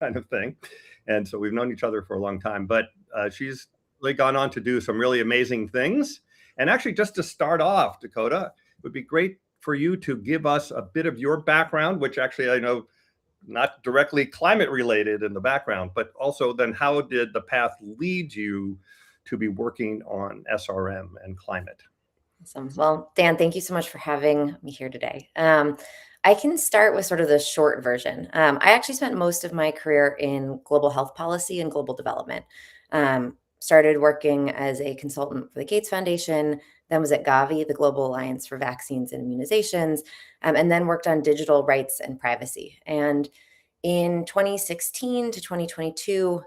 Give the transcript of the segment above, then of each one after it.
kind of thing. And so we've known each other for a long time, but she's really gone on to do some really amazing things. And actually, just to start off, Dakota, it would be great for you to give us a bit of your background, which actually I know not directly climate related in the background, but also then how did the path lead you to be working on SRM and climate? Awesome. Well, Dan, thank you so much for having me here today. I can start with sort of the short version. I actually spent most of my career in global health policy and global development. Started working as a consultant for the Gates Foundation, then was at Gavi, the Global Alliance for Vaccines and Immunizations, and then worked on digital rights and privacy. And in 2016 to 2022,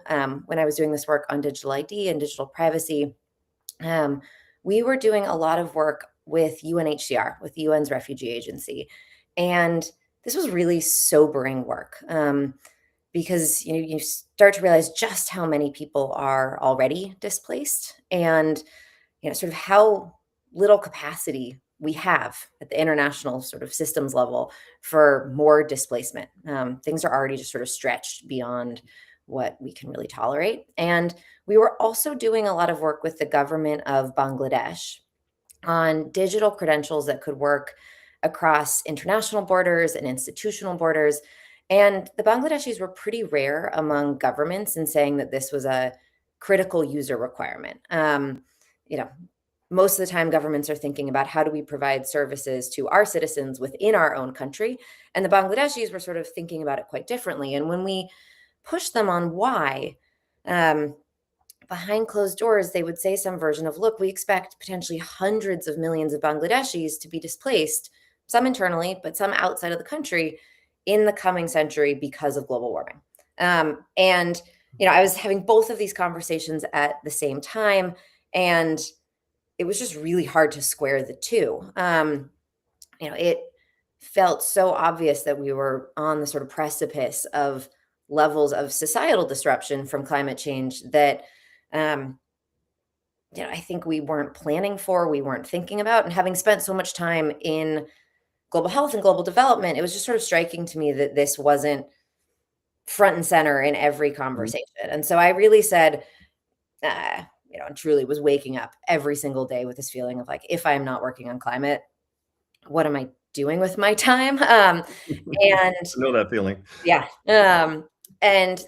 when I was doing this work on digital ID and digital privacy, um, we were doing a lot of work with UNHCR, with the UN's refugee agency. And this was really sobering work because you start to realize just how many people are already displaced and sort of how little capacity we have at the international sort of systems level for more displacement. Things are already just sort of stretched beyond what we can really tolerate. And we were also doing a lot of work with the government of Bangladesh on digital credentials that could work across international borders and institutional borders. And the Bangladeshis were pretty rare among governments in saying that this was a critical user requirement. You know, most of the time, governments are thinking about how do we provide services to our citizens within our own country. And the Bangladeshis were sort of thinking about it quite differently. And when we pushed them on why, behind closed doors, they would say some version of, look, we expect potentially hundreds of millions of Bangladeshis to be displaced, some internally, but some outside of the country in the coming century because of global warming. And I was having both of these conversations at the same time, and it was just really hard to square the two. It felt so obvious that we were on the sort of precipice of levels of societal disruption from climate change that I think we weren't planning for, we weren't thinking about. And having spent so much time in global health and global development, it was just sort of striking to me that this wasn't front and center in every conversation. And so I really said, and truly was waking up every single day with this feeling of like, if I'm not working on climate, what am I doing with my time? And I know that feeling. Yeah. And,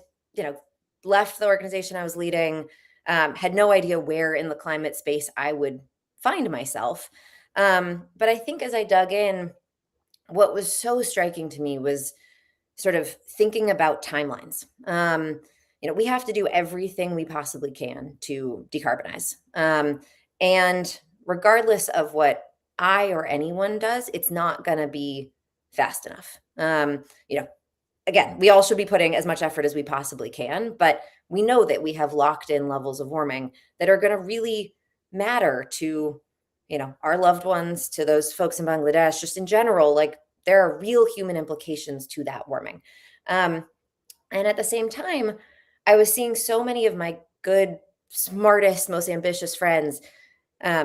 left the organization I was leading, had no idea where in the climate space I would find myself. But I think as I dug in, what was so striking to me was sort of thinking about timelines. We have to do everything we possibly can to decarbonize. And regardless of what I or anyone does, it's not going to be fast enough. Again, we all should be putting as much effort as we possibly can, but we know that we have locked in levels of warming that are going to really matter to, our loved ones, to those folks in Bangladesh, just in general. Like, there are real human implications to that warming. And at the same time, I was seeing so many of my good, smartest, most ambitious friends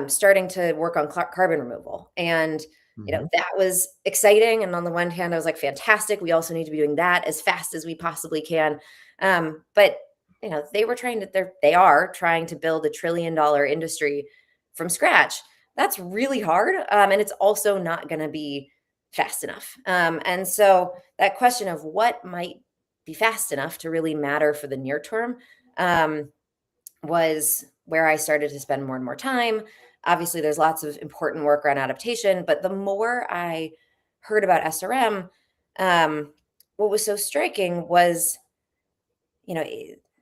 starting to work on carbon removal. And that was exciting. And on the one hand, I was like, fantastic. We also need to be doing that as fast as we possibly can. But they are trying to build $1 trillion industry from scratch. That's really hard. And it's also not going to be fast enough. And so that question of what might be fast enough to really matter for the near term was where I started to spend more and more time. Obviously, there's lots of important work around adaptation, but the more I heard about SRM, what was so striking was,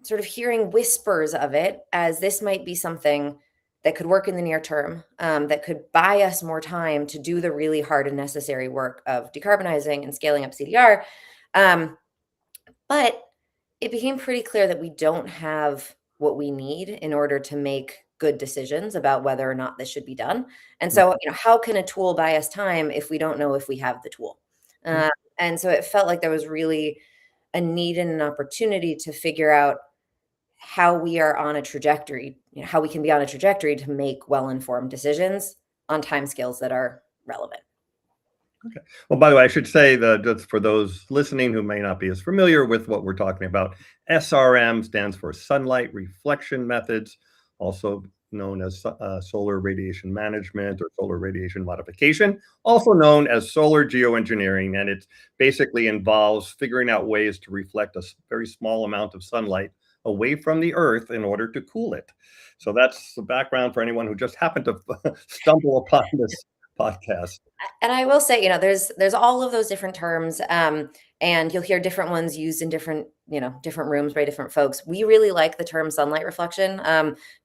sort of hearing whispers of it as this might be something that could work in the near term, that could buy us more time to do the really hard and necessary work of decarbonizing and scaling up CDR. But it became pretty clear that we don't have what we need in order to make good decisions about whether or not this should be done. And so, how can a tool buy us time if we don't know if we have the tool? And so it felt like there was really a need and an opportunity to figure out how we are on a trajectory, how we can be on a trajectory to make well-informed decisions on timescales that are relevant. Okay. Well, by the way, I should say that just for those listening who may not be as familiar with what we're talking about, SRM stands for Sunlight Reflection Methods, also known as solar radiation management or solar radiation modification, also known as solar geoengineering. And it basically involves figuring out ways to reflect a very small amount of sunlight away from the earth in order to cool it. So that's the background for anyone who just happened to stumble upon this podcast. And I will say, there's all of those different terms, and you'll hear different ones used in different, different rooms by different folks. We really like the term sunlight reflection,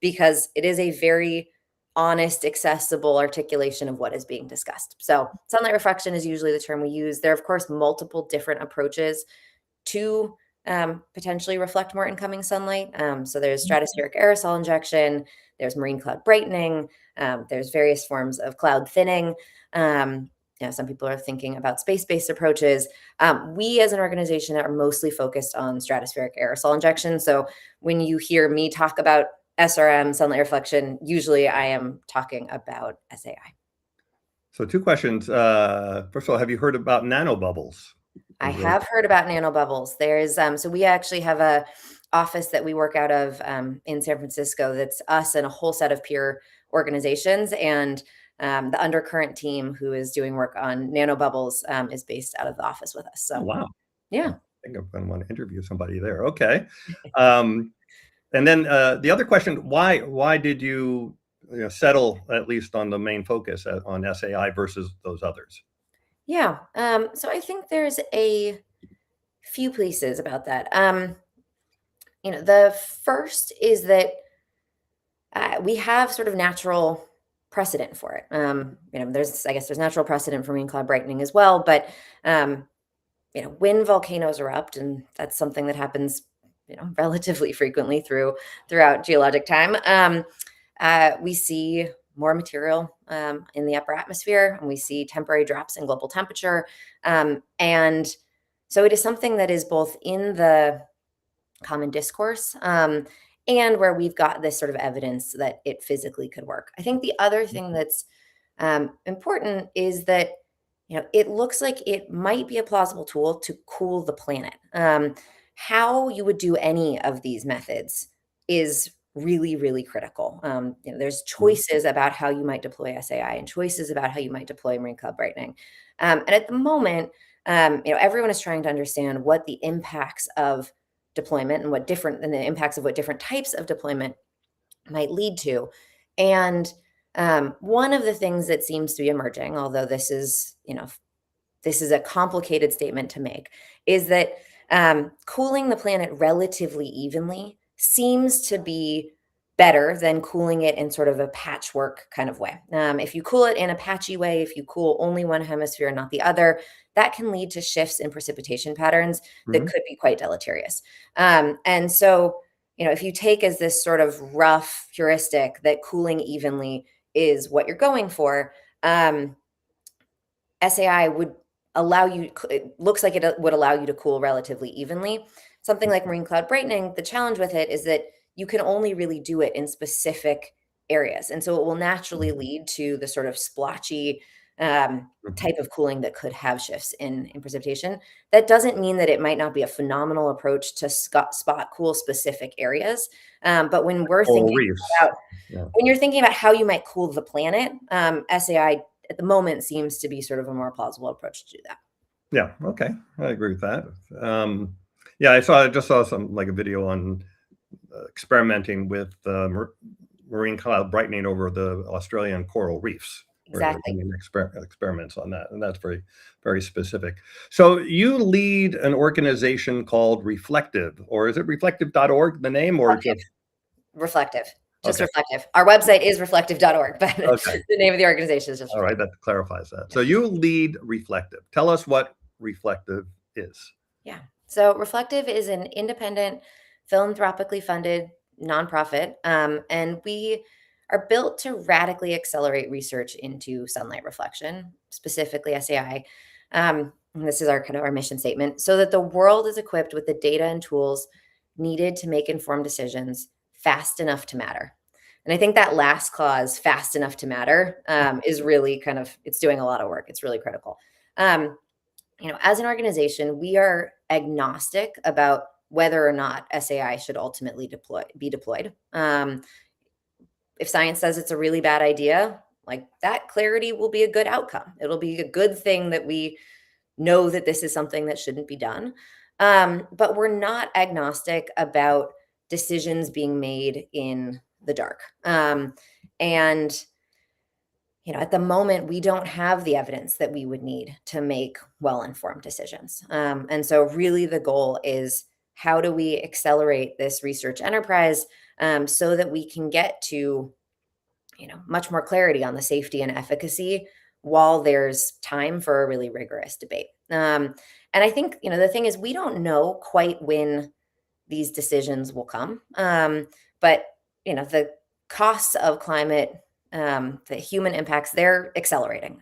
because it is a very honest, accessible articulation of what is being discussed. So, sunlight reflection is usually the term we use. There are, of course, multiple different approaches to potentially reflect more incoming sunlight. So there's stratospheric aerosol injection, there's marine cloud brightening, there's various forms of cloud thinning. Some people are thinking about space-based approaches. We as an organization are mostly focused on stratospheric aerosol injection. So when you hear me talk about SRM, sunlight reflection, usually I am talking about SAI. So two questions. First of all, have you heard about nanobubbles? I have heard about nanobubbles. There's so we actually have a office that we work out of in San Francisco. That's us and a whole set of peer organizations, and the undercurrent team who is doing work on nanobubbles is based out of the office with us. Oh, So wow. yeah, I think I'm going to want to interview somebody there. Okay. And then the other question: why did you, settle at least on the main focus on SAI versus those others? yeah. So I think there's a few pieces about that. The first is that we have sort of natural precedent for it. There's natural precedent for marine cloud brightening as well, but when volcanoes erupt, and that's something that happens, relatively frequently throughout geologic time, we see more material in the upper atmosphere, and we see temporary drops in global temperature, and so it is something that is both in the common discourse, and where we've got this sort of evidence that it physically could work. I think the other thing that's important is that it looks like it might be a plausible tool to cool the planet. How you would do any of these methods is really, really critical. There's Mhm. choices about how you might deploy SAI and choices about how you might deploy marine cloud brightening. And at the moment, everyone is trying to understand what the impacts of deployment and the impacts of what different types of deployment might lead to. And one of the things that seems to be emerging, although this is a complicated statement to make, is that cooling the planet relatively evenly seems to be better than cooling it in sort of a patchwork kind of way. If you cool it in a patchy way, if you cool only one hemisphere and not the other, that can lead to shifts in precipitation patterns that Mhm. could be quite deleterious. And so, if you take as this sort of rough heuristic that cooling evenly is what you're going for, SAI would allow you, it looks like it would allow you to cool relatively evenly. Something like marine cloud brightening, the challenge with it is that you can only really do it in specific areas. And so it will naturally lead to the sort of splotchy Mhm. type of cooling that could have shifts in precipitation. That doesn't mean that it might not be a phenomenal approach to spot cool specific areas. But Coral reefs. Yeah. when you're thinking about how you might cool the planet, SAI at the moment seems to be sort of a more plausible approach to do that. Yeah. Okay. I agree with that. Yeah, I just saw some like a video on experimenting with marine cloud brightening over the Australian coral reefs, where they're Exactly. doing experiments on that, and that's very, very specific. So you lead an organization called Reflective, or is it reflective.org, the name, or Reflective. just Reflective. Just okay? reflective. Our website is reflective.org, but Okay. the name of the organization is just All right, reflective. that clarifies that. Yeah. So you lead Reflective. Tell us what Reflective is. Yeah. So Reflective is an independent, philanthropically funded nonprofit, and we are built to radically accelerate research into sunlight reflection, specifically SAI. And this is our kind of our mission statement, so that the world is equipped with the data and tools needed to make informed decisions fast enough to matter. And I think that last clause, "fast enough to matter," is really kind of it's doing a lot of work. It's really critical. As an organization, we are agnostic about whether or not SAI should ultimately be deployed. If science says it's a really bad idea, like that clarity will be a good outcome. It'll be a good thing that we know that this is something that shouldn't be done. But we're not agnostic about decisions being made in the dark. And at the moment, we don't have the evidence that we would need to make well-informed decisions. And so really the goal is, how do we accelerate this research enterprise so that we can get to much more clarity on the safety and efficacy while there's time for a really rigorous debate. And I think, the thing is, we don't know quite when these decisions will come. But, the costs of climate, the human impacts, they're accelerating.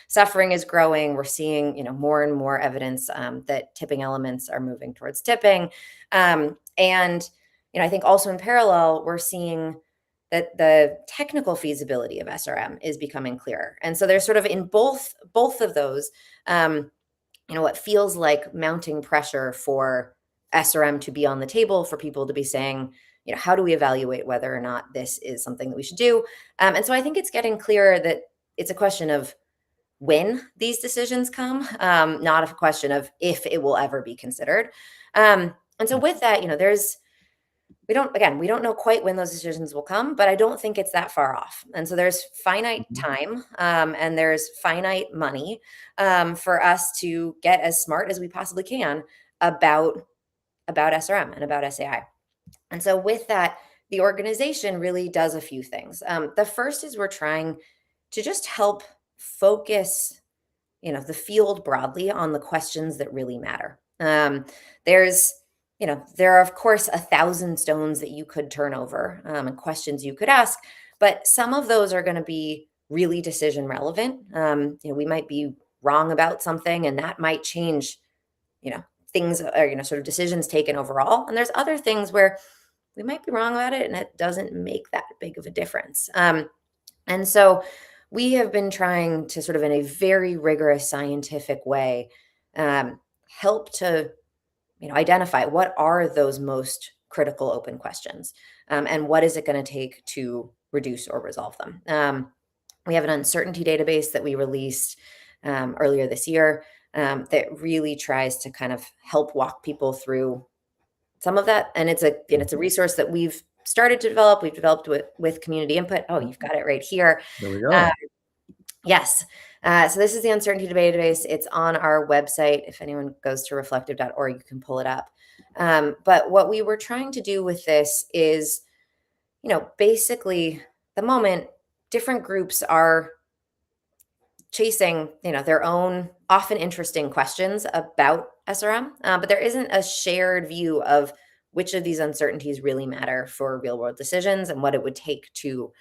Suffering is growing. We're seeing, more and more evidence that tipping elements are moving towards tipping. And I think also in parallel, we're seeing that the technical feasibility of SRM is becoming clearer. And so there's sort of in both of those, what feels like mounting pressure for SRM to be on the table, for people to be saying, how do we evaluate whether or not this is something that we should do? And so I think it's getting clearer that it's a question of when these decisions come, not a question of if it will ever be considered. And so with that, we don't know quite when those decisions will come, but I don't think it's that far off. And so there's finite time and there's finite money for us to get as smart as we possibly can about SRM and about SAI. And so with that, the organization really does a few things. The first is we're trying to just help focus the field broadly on the questions that really matter. There are, of course, 1,000 stones that you could turn over and questions you could ask, but some of those are going to be really decision relevant. We might be wrong about something, and that might change, things, or, sort of decisions taken overall. And there's other things where we might be wrong about it, and it doesn't make that big of a difference. And so we have been trying to sort of, in a very rigorous scientific way, help to identify what are those most critical open questions, and what is it going to take to reduce or resolve them. We have an uncertainty database that we released earlier this year that really tries to kind of help walk people through some of that. And it's a resource that we've started to develop. We've developed with community input. Oh, you've got it right here. There we go. Yes. So this is the uncertainty database. It's on our website. If anyone goes to reflective.org, you can pull it up. But what we were trying to do with this is, basically the moment different groups are chasing, their own often interesting questions about SRM, but there isn't a shared view of which of these uncertainties really matter for real world decisions and what it would take to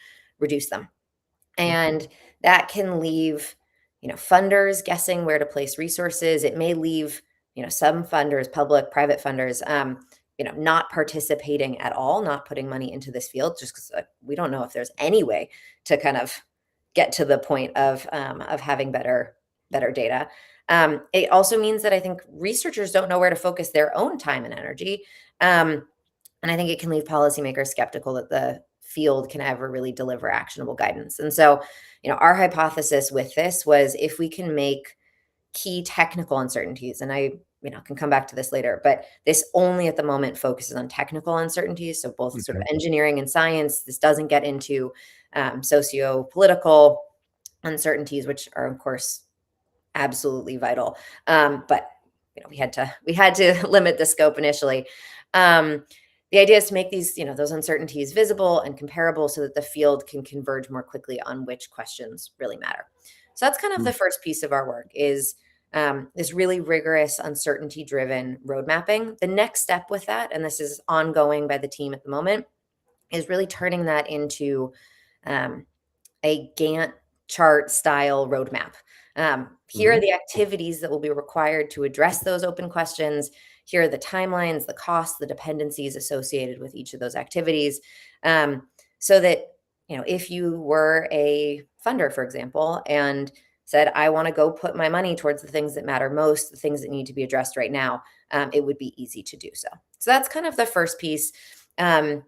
reduce them. And that can leave, funders guessing where to place resources. It may leave, some funders, public, private funders, not participating at all, not putting money into this field, just because we don't know if there's any way to kind of get to the point of having better data. It also means that I think researchers don't know where to focus their own time and energy. And I think it can leave policymakers skeptical that the field can ever really deliver actionable guidance. And so, our hypothesis with this was, if we can make key technical uncertainties, and I can come back to this later, but this only at the moment focuses on technical uncertainties. So both sort of engineering and science. This doesn't get into socio-political uncertainties, which are of course absolutely vital. But we had to limit the scope initially. The idea is to make these, those uncertainties visible and comparable so that the field can converge more quickly on which questions really matter. So that's kind of the first piece of our work, is this really rigorous uncertainty-driven road mapping. The next step with that, and this is ongoing by the team at the moment, is really turning that into a Gantt chart style roadmap. Here are the activities that will be required to address those open questions. Here are the timelines, the costs, the dependencies associated with each of those activities. So that, if you were a funder, for example, and said, I want to go put my money towards the things that matter most, the things that need to be addressed right now, it would be easy to do so. So that's kind of the first piece. And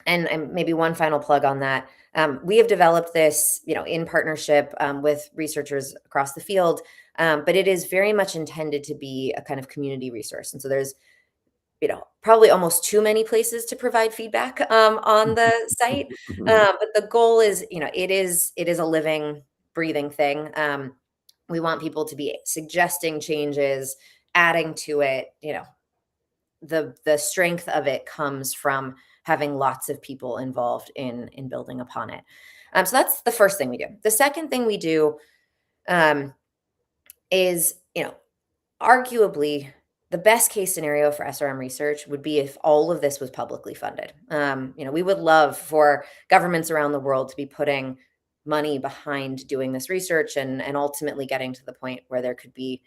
maybe one final plug on that. We have developed this, in partnership with researchers across the field, but it is very much intended to be a kind of community resource. And so there's, probably almost too many places to provide feedback on the site. But the goal is, it is a living, breathing thing. We want people to be suggesting changes, adding to it. The strength of it comes from having lots of people involved in building upon it. So that's the first thing we do. The second thing we do is, arguably the best case scenario for SRM research would be if all of this was publicly funded. We would love for governments around the world to be putting money behind doing this research and ultimately getting to the point where there could be,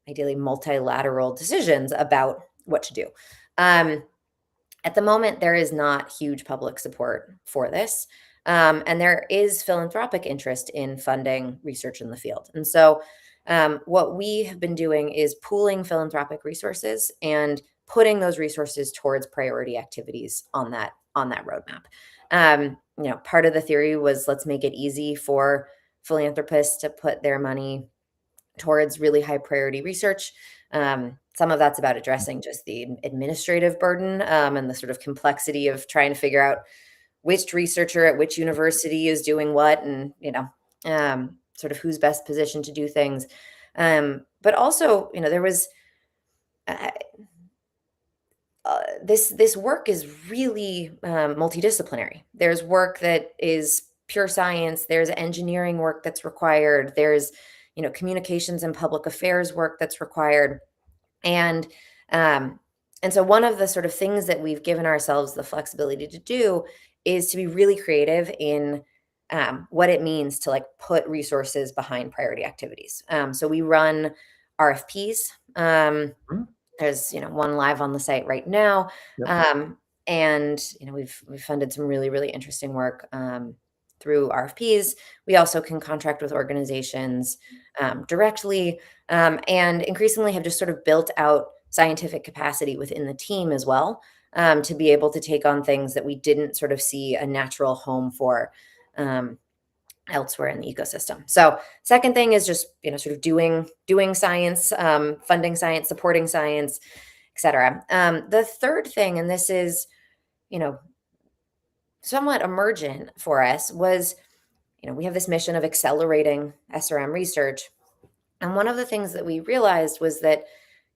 ideally multilateral decisions about what to do. At the moment, there is not huge public support for this. And there is philanthropic interest in funding research in the field. And so what we have been doing is pooling philanthropic resources and putting those resources towards priority activities on that roadmap. Part of the theory was, let's make it easy for philanthropists to put their money towards really high priority research. Some of that's about addressing just the administrative burden and the sort of complexity of trying to figure out which researcher at which university is doing what, and sort of who's best positioned to do things. But also, there was this work is really multidisciplinary. There's work that is pure science. There's engineering work that's required. There's communications and public affairs work that's required. And so one of the sort of things that we've given ourselves the flexibility to do is to be really creative in what it means to put resources behind priority activities. So we run RFPs. There's one live on the site right now. Yep. And we've funded some really, really interesting work through RFPs. We also can contract with organizations directly, and increasingly have just sort of built out scientific capacity within the team as well, to be able to take on things that we didn't sort of see a natural home for elsewhere in the ecosystem. So second thing is just, sort of doing science, funding science, supporting science, et cetera. The third thing, and this is, somewhat emergent for us, was, we have this mission of accelerating SRM research. And one of the things that we realized was that,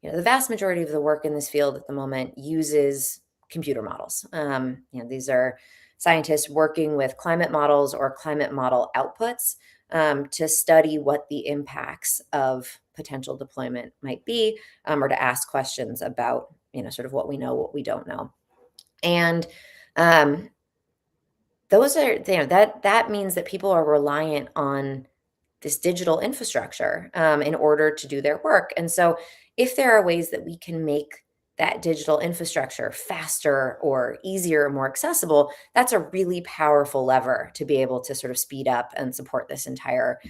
the vast majority of the work in this field at the moment uses computer models. These are scientists working with climate models or climate model outputs to study what the impacts of potential deployment might be, or to ask questions about, sort of what we know, what we don't know. And those are, that means that people are reliant on this digital infrastructure in order to do their work. And so if there are ways that we can make that digital infrastructure faster or easier or more accessible, that's a really powerful lever to be able to sort of speed up and support this entire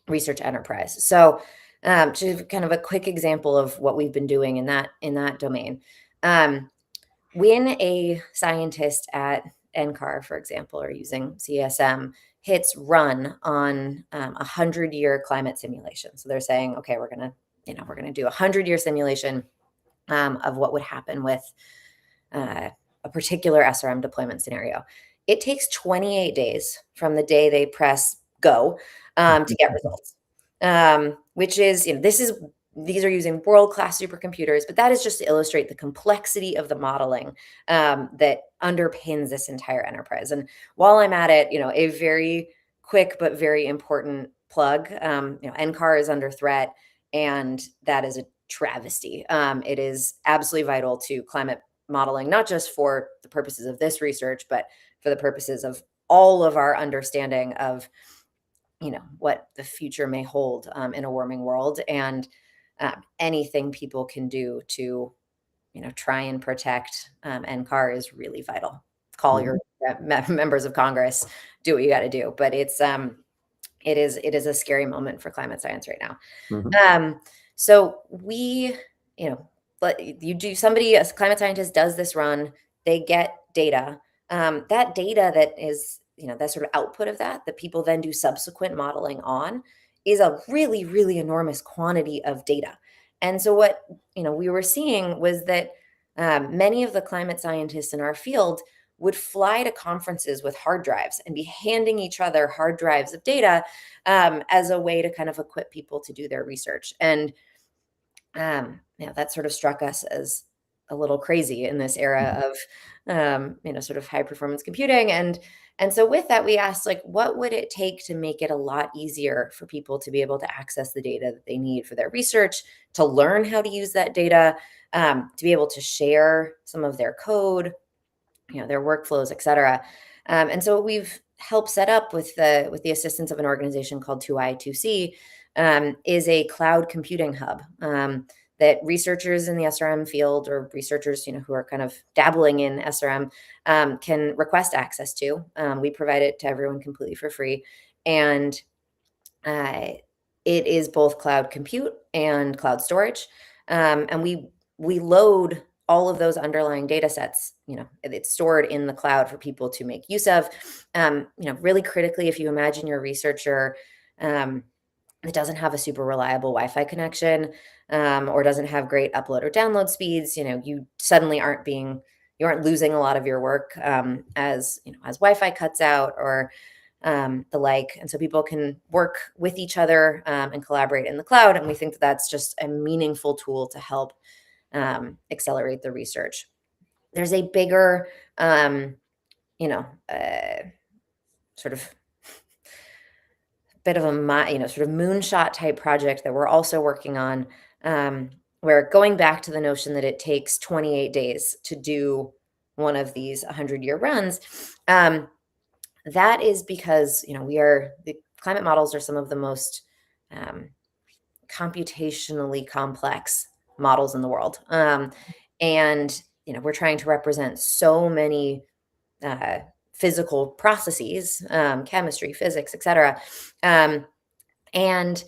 research enterprise. So just kind of a quick example of what we've been doing in that domain. When a scientist at NCAR, for example, or using CSM, hits run on a 100-year climate simulation. So they're saying, okay, we're gonna do a 100-year simulation of what would happen with a particular SRM deployment scenario. It takes 28 days from the day they press go to get results, which is, these are using world-class supercomputers, but that is just to illustrate the complexity of the modeling that underpins this entire enterprise. And while I'm at it, a very quick but very important plug, NCAR is under threat, and that is a travesty. It is absolutely vital to climate modeling, not just for the purposes of this research, but for the purposes of all of our understanding of, what the future may hold in a warming world. And anything people can do to, try and protect NCAR is really vital. Call your members of Congress, do what you got to do. But it's, it is a scary moment for climate science right now. Mhm. So we, but somebody, a climate scientist does this run, they get data. That data that is, that sort of output of that people then do subsequent modeling on is a really, really enormous quantity of data. And so what, we were seeing was that many of the climate scientists in our field would fly to conferences with hard drives and be handing each other hard drives of data as a way to kind of equip people to do their research. And that sort of struck us as a little crazy in this era Mhm. of, sort of high performance computing. And so with that, we asked, like, what would it take to make it a lot easier for people to be able to access the data that they need for their research, to learn how to use that data, to be able to share some of their code, their workflows, et cetera. And so what we've helped set up with the assistance of an organization called 2I2C is a cloud computing hub that researchers in the SRM field, or researchers who are kind of dabbling in SRM, can request access to. We provide it to everyone completely for free, and uh, it is both cloud compute and cloud storage. And we load all of those underlying data sets, it's stored in the cloud for people to make use of. Really critically, if you imagine you're a researcher that doesn't have a super reliable Wi-Fi connection, or doesn't have great upload or download speeds, you suddenly you aren't losing a lot of your work as Wi-Fi cuts out, or the like. And so people can work with each other and collaborate in the cloud. And we think that that's just a meaningful tool to help accelerate the research. There's a bigger, you know, uh, sort of bit of sort of moonshot type project that we're also working on, where going back to the notion that it takes 28 days to do one of these 100-year runs. That is because, the climate models are some of the most um, computationally complex models in the world. And, we're trying to represent so many uh, physical processes, chemistry, physics, et cetera. Um, and,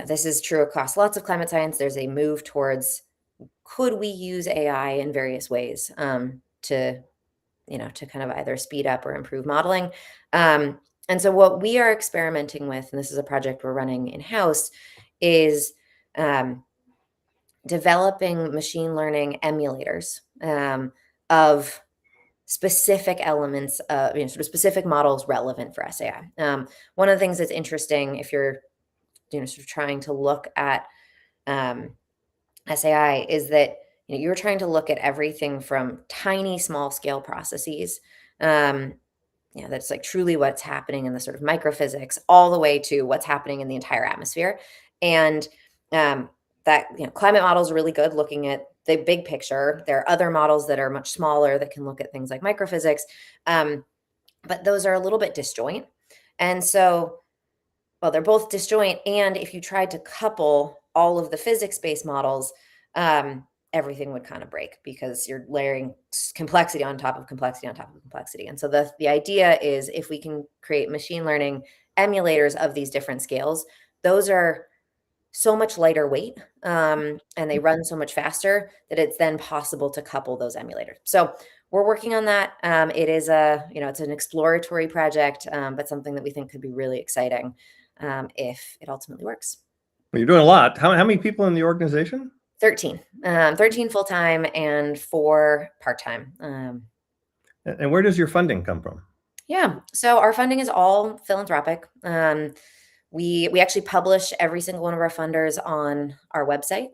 this is true across lots of climate science. There's a move towards, could we use AI in various ways to kind of either speed up or improve modeling. And so what we are experimenting with, and this is a project we're running in-house, is um, developing machine learning emulators of specific elements of, sort of specific models relevant for SAI. One of the things that's interesting, if you're, sort of trying to look at um, SAI, is that you're trying to look at everything from tiny, small scale processes, um, that's like truly what's happening in the sort of microphysics, all the way to what's happening in the entire atmosphere. And um, that climate models are really good looking at the big picture. There are other models that are much smaller that can look at things like microphysics, but those are a little bit disjoint. And so, well, they're both disjoint. And if you tried to couple all of the physics-based models, um, everything would kind of break, because you're layering complexity on top of complexity on top of complexity. And so the idea is, if we can create machine learning emulators of these different scales, those are so much lighter weight, and they run so much faster, that it's then possible to couple those emulators. So we're working on that. It is it's an exploratory project, but something that we think could be really exciting if it ultimately works. Well, you're doing a lot. How many people in the organization? 13, 13 full-time and 4 part-time. And where does your funding come from? Yeah, so our funding is all philanthropic. We actually publish every single one of our funders on our website.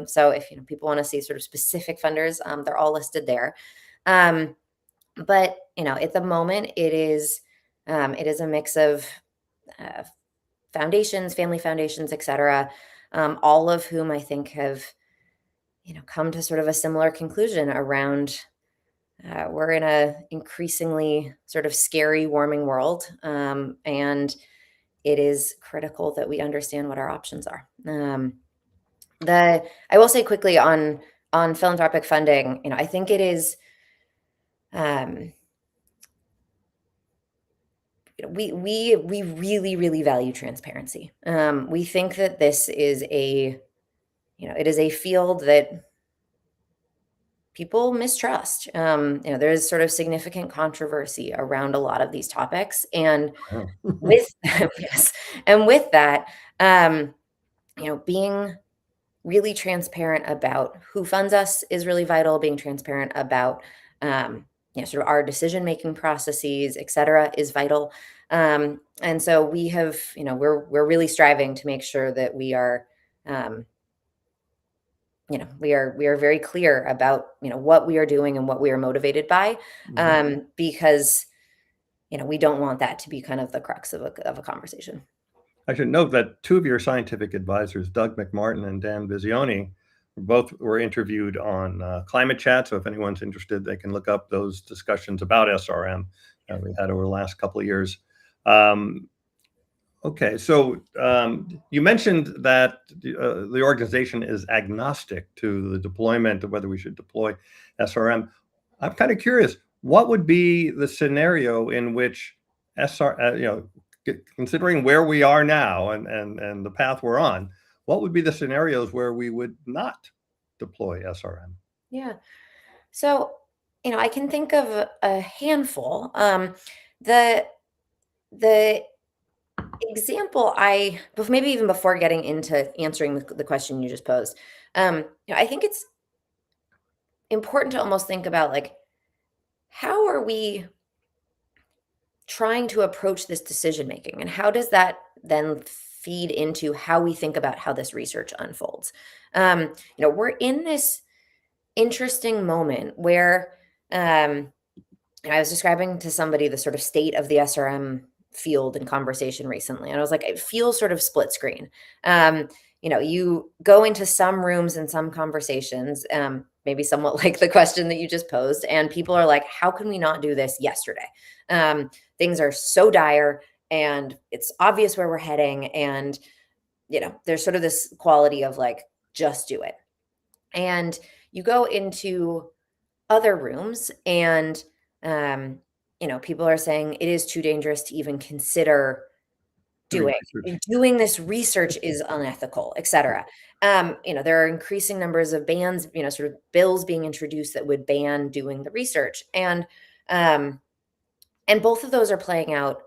So if people want to see sort of specific funders, they're all listed there. Um, but at the moment, it is a mix of uh, foundations, family foundations, et cetera, all of whom I think have come to sort of a similar conclusion around, we're in a increasingly sort of scary warming world, and it is critical that we understand what our options are. I will say quickly on philanthropic funding, I think it is um, we really, really value transparency. We think that this is it is a field that people mistrust. There's sort of significant controversy around a lot of these topics, and Wow. with yes, and with that, um, being really transparent about who funds us is really vital. Being transparent about sort of our decision making processes, et cetera, is vital. And so we have, we're really striving to make sure that we are. Um, we are very clear about what we are doing and what we are motivated by, Mhm. because we don't want that to be kind of the crux of a conversation. I should note that two of your scientific advisors, Doug McMartin and Dan Visioni, both were interviewed on Climate Chat. So if anyone's interested, they can look up those discussions about SRM that we had over the last couple of years. Um, okay, so you mentioned that the organization is agnostic to the deployment of whether we should deploy SRM. I'm kind of curious, what would be the scenario in which considering where we are now and the path we're on, what would be the scenarios where we would not deploy SRM? Yeah. So, I can think of a handful. The the example maybe even before getting into answering the question you just posed, I think it's important to almost think about, like, how are we trying to approach this decision making, and how does that then feed into how we think about how this research unfolds? We're in this interesting moment where, um, and I was describing to somebody the sort of state of the SRM field in conversation recently, and I was like, it feels sort of split screen. You go into some rooms and some conversations, maybe somewhat like the question that you just posed, and people are like, how can we not do this yesterday? Things are so dire, and it's obvious where we're heading, and there's sort of this quality of like, just do it. And you go into other rooms, and um, people are saying it is too dangerous to even consider Doing doing research. doing this research is unethical, etc. There are increasing numbers of bans, sort of bills being introduced that would ban doing the research, um, and both of those are playing out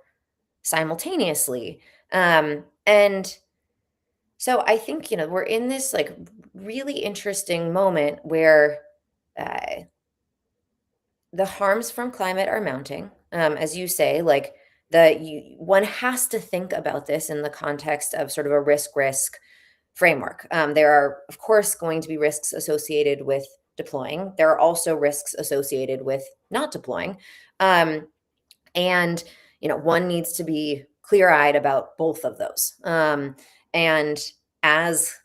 simultaneously. And so I think we're in this like really interesting moment where uh, the harms from climate are mounting. As you say, like one has to think about this in the context of sort of a risk framework. There are, of course, going to be risks associated with deploying. There are also risks associated with not deploying, um, and one needs to be clear-eyed about both of those. And as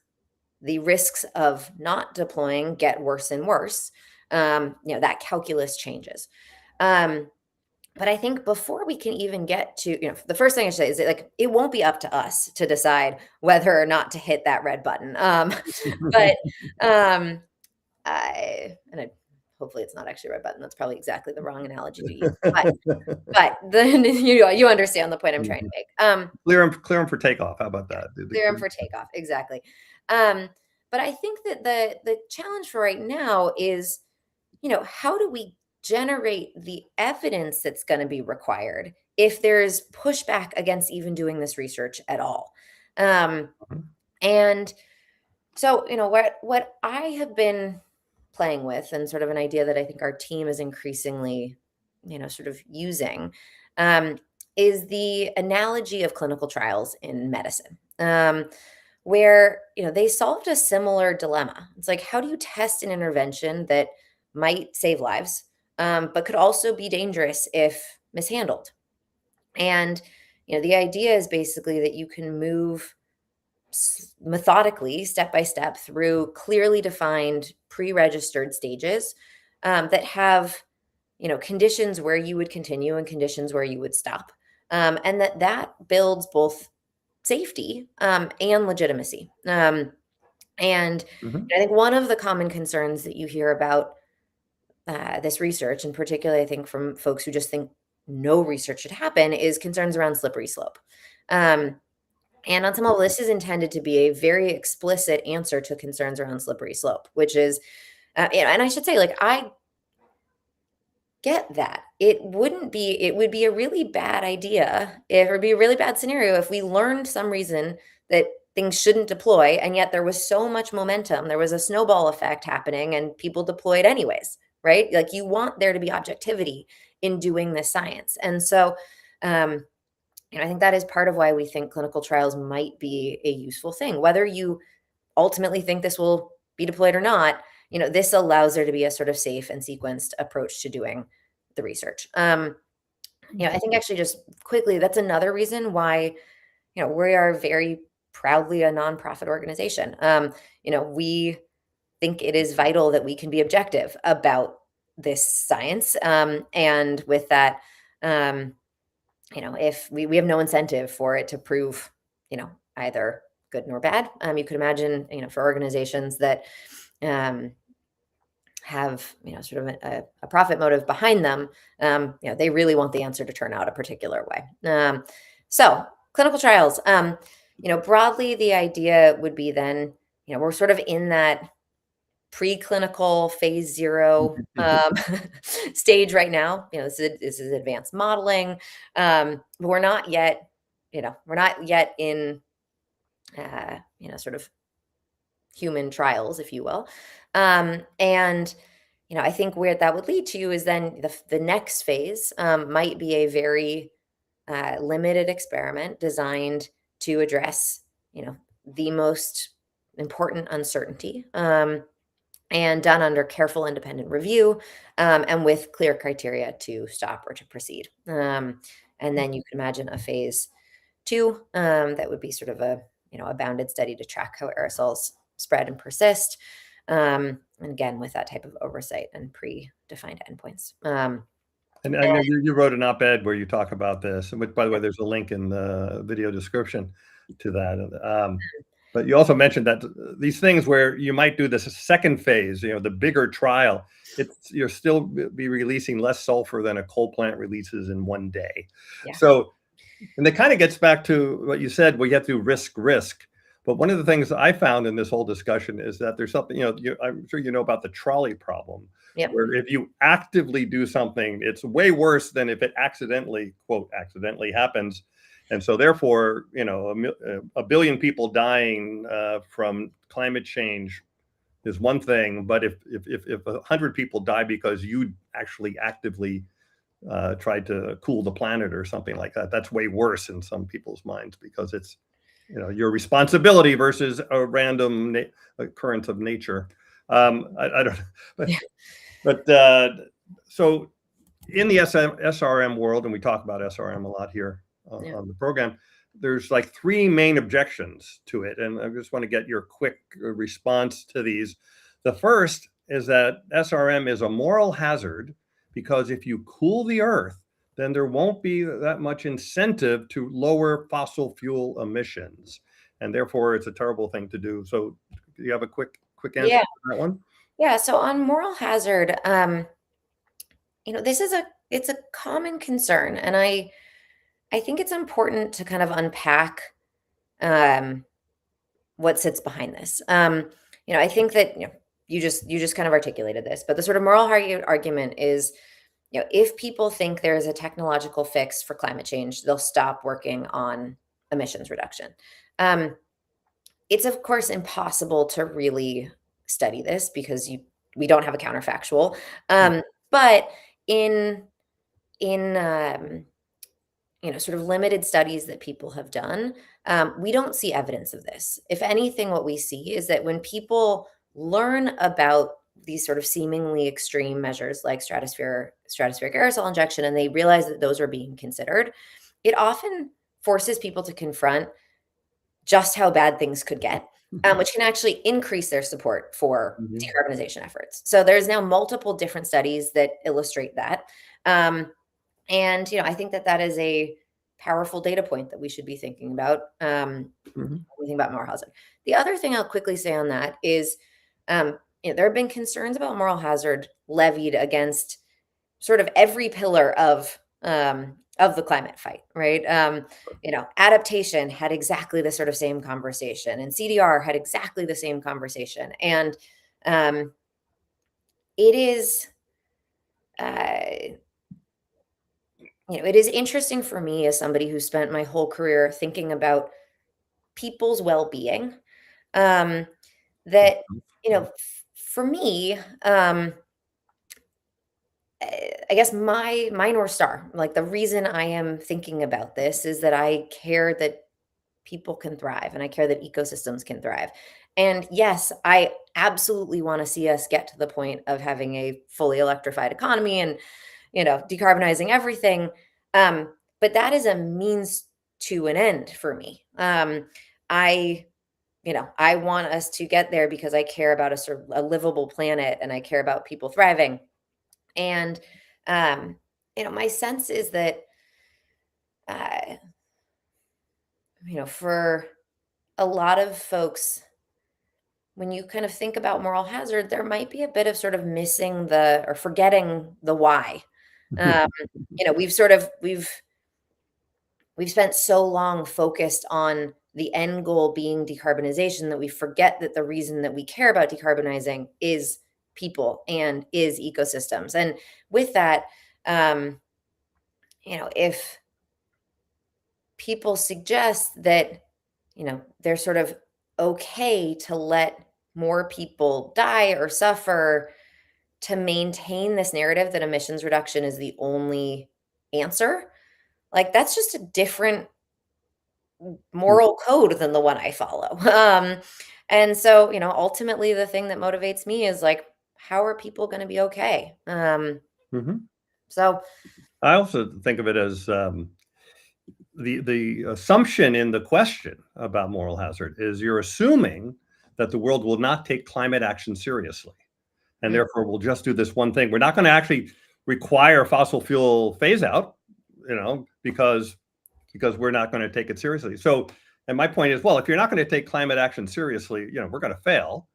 the risks of not deploying get worse and worse, that calculus changes. Um, but I think before we can even get to, the first thing I should say is that, like, it won't be up to us to decide whether or not to hit that red button. But um, and hopefully it's not actually a red button. That's probably exactly the wrong analogy to use. But then you understand the point I'm trying to make. Clear them for takeoff. How about that? Clear them for takeoff, exactly. Um, but I think that the challenge for right now is, how do we generate the evidence that's going to be required if there's pushback against even doing this research at all? Um, and so, what I have been playing with, and sort of an idea that I think our team is increasingly, sort of using, um, is the analogy of clinical trials in medicine. Where they solved a similar dilemma. It's like, how do you test an intervention that might save lives, but could also be dangerous if mishandled? And the idea is basically that you can move methodically, step by step, through clearly defined pre-registered stages, that have conditions where you would continue and conditions where you would stop, and that builds both safety, and legitimacy. And Mhm. I think one of the common concerns that you hear about this research, and particularly I think from folks who just think no research should happen is concerns around slippery slope. And on some level, this is intended to be a very explicit answer to concerns around slippery slope, which is, and I should say, like, I get that. It would be a really bad idea if, or be a really bad scenario if we learned some reason that things shouldn't deploy, and yet there was so much momentum, there was a snowball effect happening, and people deployed anyways, right? Like, you want there to be objectivity in doing this science. And so, um, I think that is part of why we think clinical trials might be a useful thing. Whether you ultimately think this will be deployed or not, this allows there to be a sort of safe and sequenced approach to doing the research. I think actually just quickly, that's another reason why, we are very proudly a nonprofit organization. We think it is vital that we can be objective about this science. And with that, if we have no incentive for it to prove, either good nor bad. You could imagine, for organizations that have, sort of a profit motive behind them, they really want the answer to turn out a particular way. So clinical trials, broadly, the idea would be then, we're sort of in that preclinical phase 0 stage right now. This is advanced modeling. But we're not yet, in, sort of human trials, if you will. And I think where that would lead to is then the next phase might be a very limited experiment designed to address, the most important uncertainty, and done under careful independent review, and with clear criteria to stop or to proceed. And then you can imagine a phase 2 that would be sort of a bounded study to track how aerosols spread and persist. And again, with that type of oversight and predefined endpoints. And I know you wrote an op-ed where you talk about this, and which, by the way, there's a link in the video description to that. But you also mentioned that these things where you might do this second phase, the bigger trial, you're still be releasing less sulfur than a coal plant releases in one day. Yeah. So, and it kind of gets back to what you said, we have to risk. But one of the things I found in this whole discussion is that there's something, I'm sure you know about the trolley problem. Yep. Where if you actively do something, it's way worse than if it accidentally, quote, accidentally happens. And so therefore, a billion people dying from climate change is one thing. But if 100 people die because you actually actively tried to cool the planet or something like that, that's way worse in some people's minds, because it's, your responsibility versus a random occurrence of nature. I don't know. But so in the SRM world, and we talk about SRM a lot here on the program, there's like 3 main objections to it. And I just want to get your quick response to these. The first is that SRM is a moral hazard because if you cool the earth, then there won't be that much incentive to lower fossil fuel emissions. And therefore, it's a terrible thing to do. So do you have a quick answer to that one? Yeah. So on moral hazard, it's a common concern. And I think it's important to kind of unpack what sits behind this. I think that, you just kind of articulated this, but the sort of moral argument is, if people think there is a technological fix for climate change, they'll stop working on emissions reduction. It's of course impossible to really study this because we don't have a counterfactual. But in sort of limited studies that people have done, we don't see evidence of this. If anything, what we see is that when people learn about these sort of seemingly extreme measures like stratospheric aerosol injection, and they realize that those are being considered, it often forces people to confront just how bad things could get, which can actually increase their support for decarbonization efforts. So there's now multiple different studies that illustrate that. And, I think that is a powerful data point that we should be thinking about when we think about moral hazard. The other thing I'll quickly say on that is, there have been concerns about moral hazard levied against sort of every pillar of of the climate fight, right? Adaptation had exactly the sort of same conversation, and CDR had exactly the same conversation. And um, it is, uh, it is interesting for me as somebody who spent my whole career thinking about people's well-being. Um, that for me, I guess my North Star, like the reason I am thinking about this is that I care that people can thrive and I care that ecosystems can thrive. And yes, I absolutely want to see us get to the point of having a fully electrified economy and, decarbonizing everything. But that is a means to an end for me. I I want us to get there because I care about a sort of a livable planet and I care about people thriving. And my sense is that uh, for a lot of folks, when you kind of think about moral hazard, there might be a bit of sort of missing the or forgetting the why. Um, we've spent so long focused on the end goal being decarbonization that we forget that the reason that we care about decarbonizing is people and is ecosystems. And with that, um, if people suggest that, they're sort of okay to let more people die or suffer to maintain this narrative that emissions reduction is the only answer, like that's just a different moral code than the one I follow. And so, ultimately the thing that motivates me is like, how are people going to be okay? Mhm. So I also think of it as the assumption in the question about moral hazard is you're assuming that the world will not take climate action seriously, and mm, therefore we'll just do this one thing. We're not going to actually require fossil fuel phase out, because we're not going to take it seriously. So, and my point is, well, if you're not going to take climate action seriously, we're going to fail.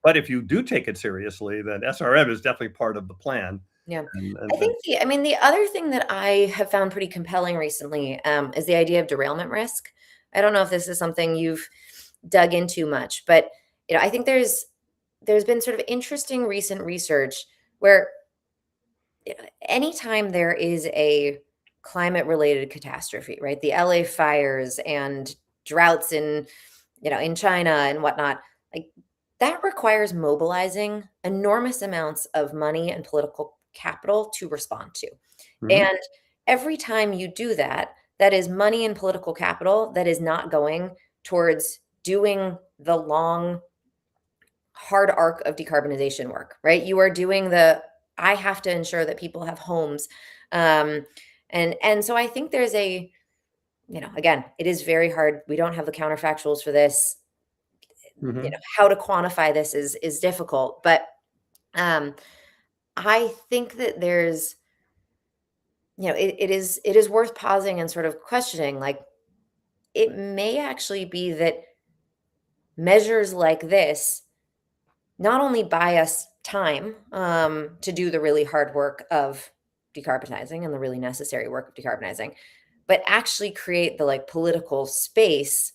But if you do take it seriously, then SRM is definitely part of the plan. yeah. I And think the other thing that I have found pretty compelling recently is the idea of derailment risk. I don't know if this is something you've dug into much, but I think there's been sort of interesting recent research where anytime there is a climate related catastrophe, right? The LA fires and droughts in China and whatnot, like that requires mobilizing enormous amounts of money and political capital to respond to. Mhm, And every time you do that, that is money and political capital that is not going towards doing the long, hard arc of decarbonization work, right? You are doing I have to ensure that people have homes. Um, and so I think there's again, it is very hard. We don't have the counterfactuals for this. mhm, How to quantify this is difficult, but um, I think that there's, it is worth pausing and sort of questioning, like it may actually be that measures like this not only buy us time to do the really hard work of decarbonizing and the really necessary work of decarbonizing, but actually create the like political space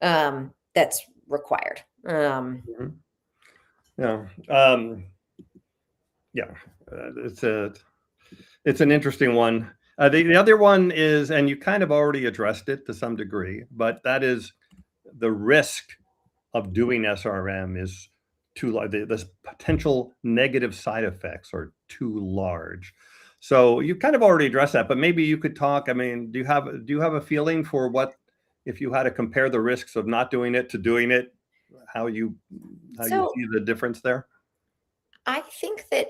that's required. mhm. Yeah. Yeah. It's an interesting one. The other one is, and you kind of already addressed it to some degree, but that is the risk of doing SRM is too large. The potential negative side effects are too large. So you kind of already addressed that, but maybe you could talk. I mean, do you have a feeling for what, if you had to compare the risks of not doing it to doing it, how you how you So see the difference there? I think that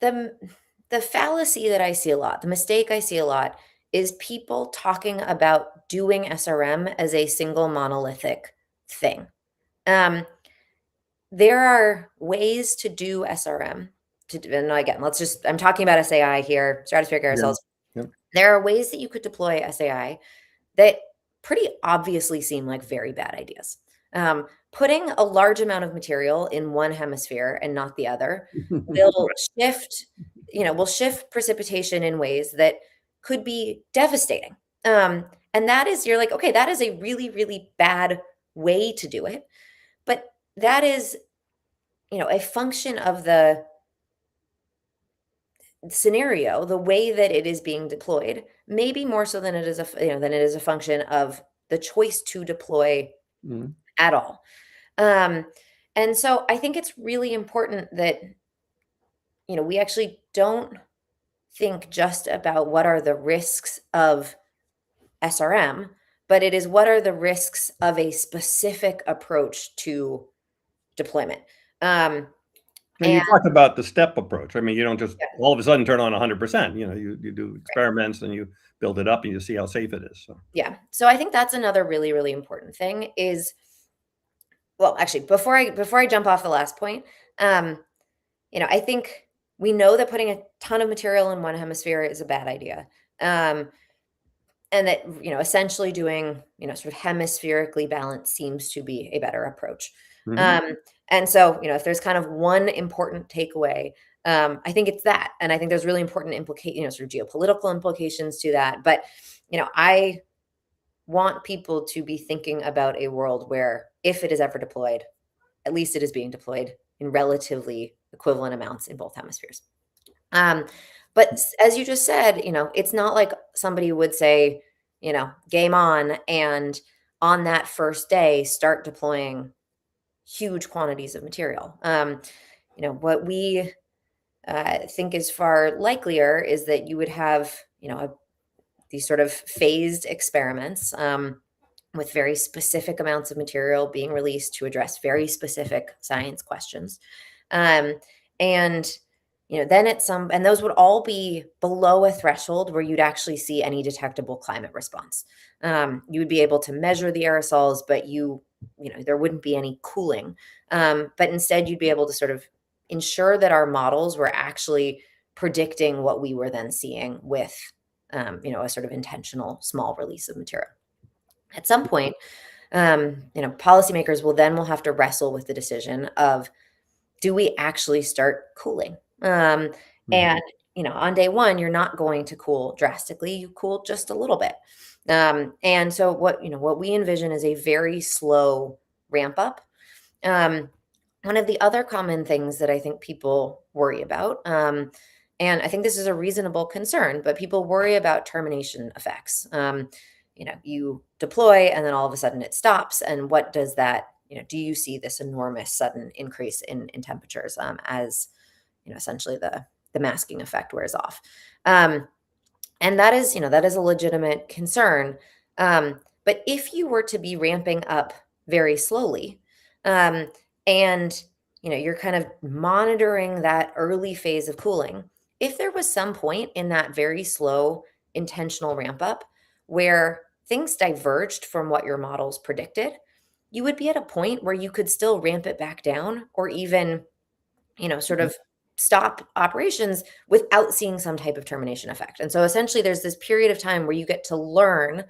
the the fallacy that I see a lot, the mistake I see a lot, is people talking about doing SRM as a single monolithic thing. Um, there are ways to do SRM. And again, I'm talking about SAI here, stratospheric Yeah. aerosols. Yep. There are ways that you could deploy SAI that pretty obviously seem like very bad ideas. Putting a large amount of material in one hemisphere and not the other will shift, will shift precipitation in ways that could be devastating. And that is, you're like, okay, that is a really, really bad way to do it. But that is, a function of the scenario, the way that it is being deployed, maybe more so than it is than it is a function of the choice to deploy Mhm. at all. Um, and so I think it's really important that, we actually don't think just about what are the risks of SRM, but it is what are the risks of a specific approach to deployment. Um, And and you talked about the step approach. I mean, you don't just yeah, all of a sudden turn on 100%. You do experiments and you build it up and you see how safe it is. So, yeah. So I think that's another really, really important thing is, well, actually, before I jump off the last point, um, I think we know that putting a ton of material in one hemisphere is a bad idea. Um, and that, essentially doing, sort of hemispherically balanced seems to be a better approach. mhm. Um, and so, if there's kind of one important takeaway, I think it's that. And I think there's really important sort of geopolitical implications to that. But, I want people to be thinking about a world where if it is ever deployed, at least it is being deployed in relatively equivalent amounts in both hemispheres. Um, but as you just said, it's not like somebody would say, game on, and on that first day start deploying huge quantities of material. What we think is far likelier is that you would have, these sort of phased experiments. With very specific amounts of material being released to address very specific science questions. Um, and then and those would all be below a threshold where you'd actually see any detectable climate response. You would be able to measure the aerosols, but there wouldn't be any cooling. But instead, you'd be able to sort of ensure that our models were actually predicting what we were then seeing with, a sort of intentional small release of material. At some point, policymakers will have to wrestle with the decision of, do we actually start cooling? Mhm. And on day one, you're not going to cool drastically. You cool just a little bit. And so what we envision is a very slow ramp up. Um, One of the other common things that I think people worry about, and I think this is a reasonable concern, but people worry about termination effects. You deploy and then all of a sudden it stops. And what does that, do you see this enormous sudden increase in temperatures, as, essentially the masking effect wears off? Um, and that is a legitimate concern. But if you were to be ramping up very slowly, um, and you're kind of monitoring that early phase of cooling, if there was some point in that very slow intentional ramp up where things diverged from what your models predicted, you would be at a point where you could still ramp it back down, or even sort Mhm. of stop operations without seeing some type of termination effect. And so essentially there's this period of time where you get to learn,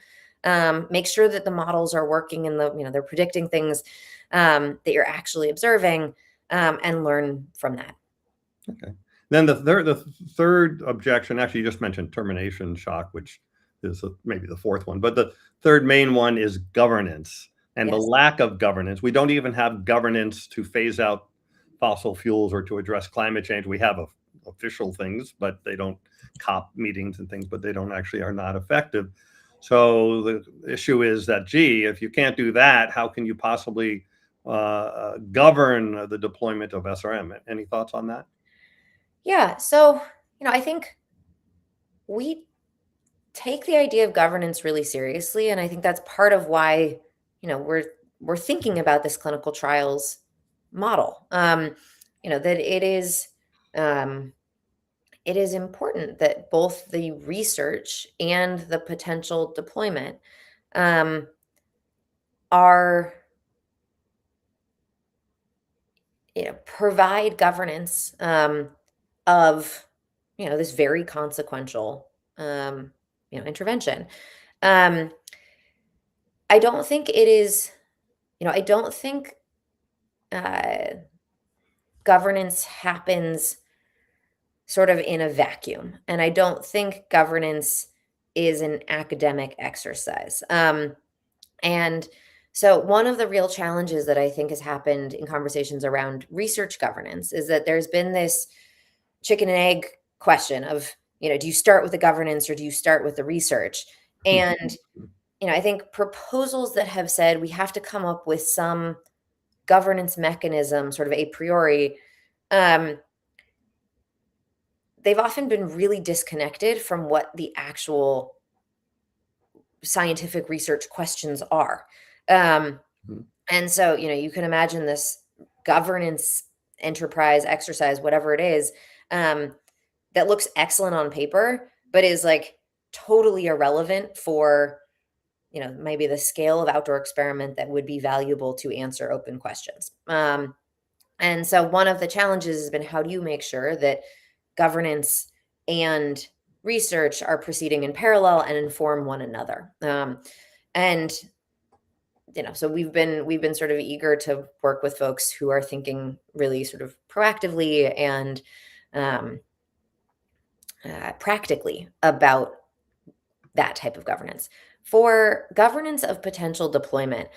make sure that the models are working and they're predicting things, that you're actually observing, and learn from that. Okay. Then the third objection, actually, you just mentioned termination shock, which is maybe the fourth one, but the third main one is governance and the Yes. lack of governance. We don't even have governance to phase out fossil fuels or to address climate change. We have official things, but they don't COP meetings and things, but they don't actually are not effective. So the issue is that, gee, if you can't do that, how can you possibly govern the deployment of SRM? Any thoughts on that? Yeah. So, I think we take the idea of governance really seriously. And I think that's part of why, we're thinking about this clinical trials model. That um, it is important that both the research and the potential deployment, um, are, provide governance, of, this very consequential, intervention. Um, I don't think it is, I don't think, uh, governance happens sort of in a vacuum. And I don't think governance is an academic exercise. And so one of the real challenges that I think has happened in conversations around research governance is that there's been this chicken and egg question of, do you start with the governance or do you start with the research? And, I think proposals that have said we have to come up with some governance mechanism sort of a priori, um, they've often been really disconnected from what the actual scientific research questions are. Um, Mhm. and so, you can imagine this governance enterprise exercise, whatever it is, um, that looks excellent on paper, but is like totally irrelevant for, maybe the scale of outdoor experiment that would be valuable to answer open questions. And so one of the challenges has been how do you make sure that governance and research are proceeding in parallel and inform one another? And so we've been sort of eager to work with folks who are thinking really sort of proactively and um, practically about that type of governance. For governance of potential deployment,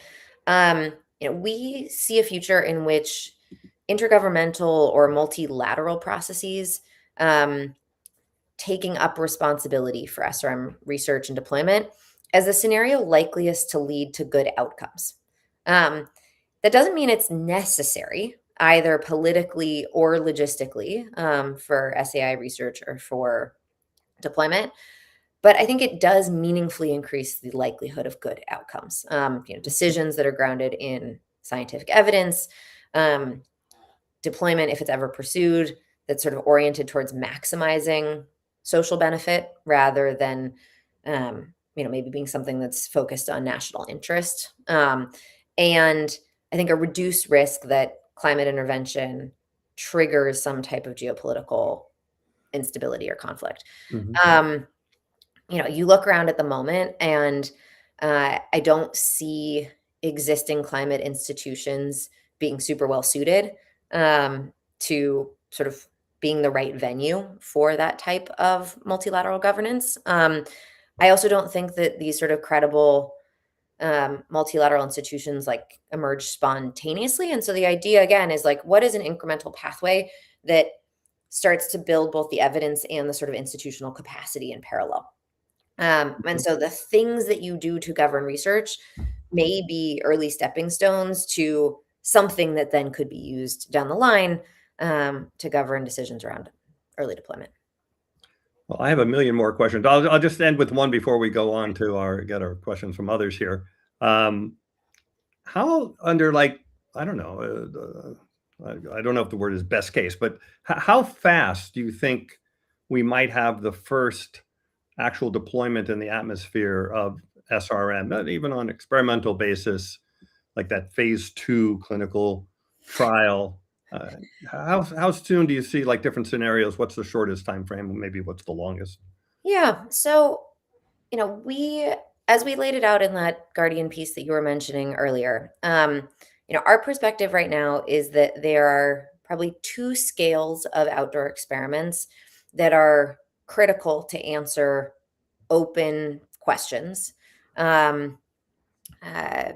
we see a future in which intergovernmental or multilateral processes taking up responsibility for SRM research and deployment as the scenario likeliest to lead to good outcomes. Um, that doesn't mean it's necessary, either politically or logistically, for SAI research or for deployment. But I think it does meaningfully increase the likelihood of good outcomes. Decisions that are grounded in scientific evidence, um, deployment, if it's ever pursued, that's sort of oriented towards maximizing social benefit rather than, maybe being something that's focused on national interest. And I think a reduced risk that climate intervention triggers some type of geopolitical instability or conflict. Mhm. Um, you look around at the moment and I don't see existing climate institutions being super well suited to sort of being the right venue for that type of multilateral governance. I also don't think that these sort of credible multilateral institutions like emerge spontaneously. And so the idea again is like, what is an incremental pathway that starts to build both the evidence and the sort of institutional capacity in parallel? And so the things that you do to govern research may be early stepping stones to something that then could be used down the line to govern decisions around early deployment. Well, I have a million more questions. I'll just end with one before we go on to get our questions from others here. Um, how under like I don't know, I don't know if the word is best case, but how fast do you think we might have the first actual deployment in the atmosphere of SRM, not even on experimental basis, like that phase 2 clinical trial? Uh, how soon do you see like different scenarios? What's the shortest time frame? Maybe what's the longest? Yeah. So, we, as we laid it out in that Guardian piece that you were mentioning earlier, our perspective right now is that there are probably two scales of outdoor experiments that are critical to answer open questions um,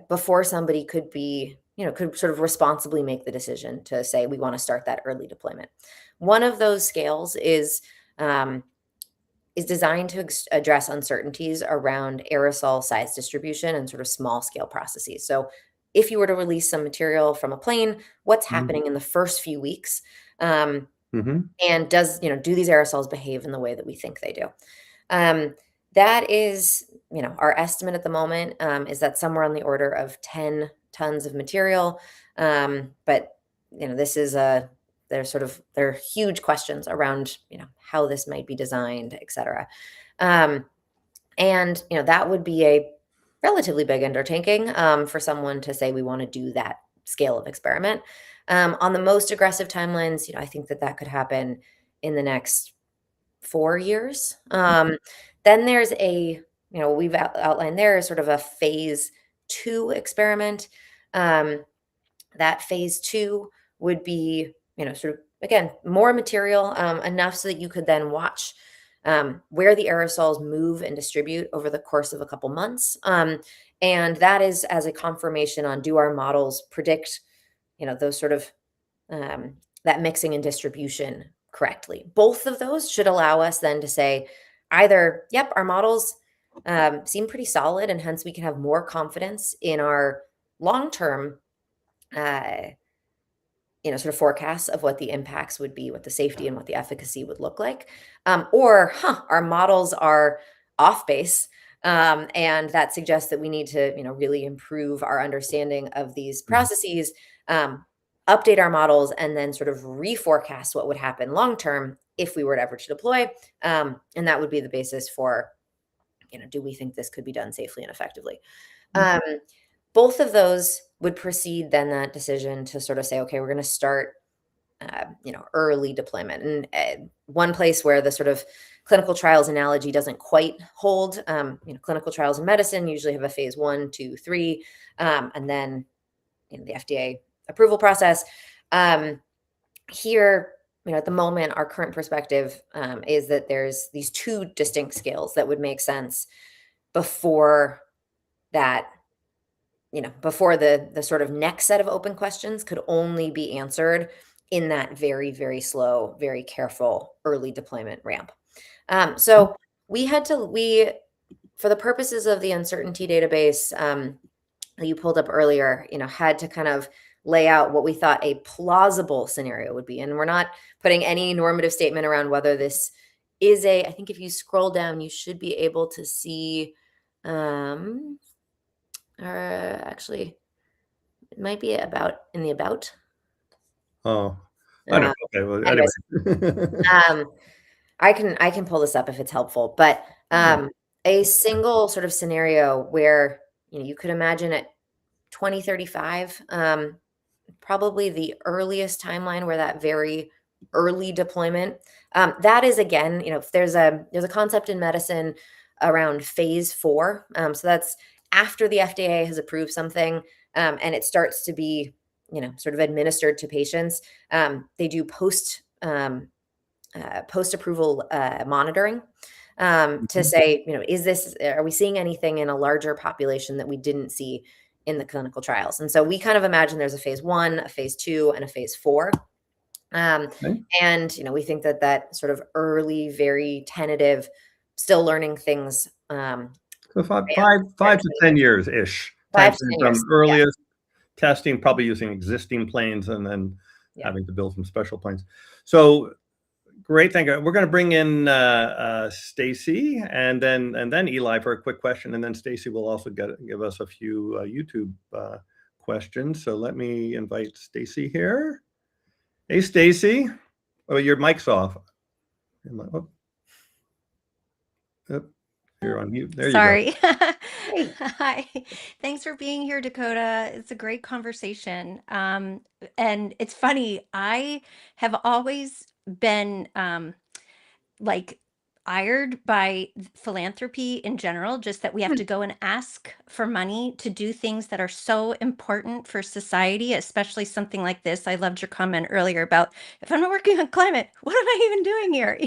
before somebody could sort of responsibly make the decision to say we want to start that early deployment. One of those scales um, is designed to address uncertainties around aerosol size distribution and sort of small scale processes. So, if you were to release some material from a plane, what's Mhm. happening in the first few weeks? Um, Mhm. and do these aerosols behave in the way that we think they do? Um, that is, our estimate at the moment is that somewhere on the order of 10 tons of material. But, this is there are huge questions around, how this might be designed, et cetera. Um, and, that would be a relatively big undertaking for someone to say we want to do that scale of experiment. On the most aggressive timelines, I think that that could happen in the next 4 years. Then there's we've outlined there is sort of a phase two experiment. Um, that phase two would be, sort of again, more material, enough so that you could then watch where the aerosols move and distribute over the course of a couple months. And that is as a confirmation on, do our models predict, those sort of that mixing and distribution correctly. Both of those should allow us then to say either, yep, our models seem pretty solid, and hence we can have more confidence in our long-term, uh, sort of forecasts of what the impacts would be, what the safety and what the efficacy would look like. Or, our models are off base. And that suggests that we need to, really improve our understanding of these processes, update our models, and then sort of reforecast what would happen long term if we were ever to deploy. And that would be the basis for, do we think this could be done safely and effectively? Um, Both of those would precede then that decision to sort of say, okay, we're going to start, early deployment. And one place where the sort of clinical trials analogy doesn't quite hold, clinical trials in medicine usually have a phase 1, 2, 3, and then the FDA approval process. Here, at the moment, our current perspective is that there's these two distinct scales that would make sense before that, before the sort of next set of open questions could only be answered in that very, very slow, very careful early deployment ramp. So for the purposes of the uncertainty database that you pulled up earlier, had to kind of lay out what we thought a plausible scenario would be. And we're not putting any normative statement around whether this is I think if you scroll down, you should be able to see, actually, it might be in the about. Oh, I don't. Okay. Well, Anyways, anyway. I can pull this up if it's helpful, but a single sort of scenario where you could imagine at 2035, probably the earliest timeline where that very early deployment. That is, again, if there's a concept in medicine around phase 4. So that's after the FDA has approved something, and it starts to be sort of administered to patients. They do post approval monitoring to say, are we seeing anything in a larger population that we didn't see in the clinical trials? And so we kind of imagine there's a phase 1, a phase 2, and a phase 4. Okay. And we think that sort of early, very tentative, still learning things. So five to 10 years ish. 5 to 10 years. From earliest testing, probably using existing planes, and then having to build some special planes. So great, thank you. We're going to bring in Stacy and then Eli for a quick question, and then Stacy will also give us a few YouTube questions. So let me invite Stacy here. Hey, Stacy. Oh, your mic's off. You're on mute. There Sorry. you go. Hi. Thanks for being here, Dakota. It's a great conversation. And it's funny, I have always been like ired by philanthropy in general, just that we have to go and ask for money to do things that are so important for society, especially something like this. I loved your comment earlier about, if I'm not working on climate, what am I even doing here?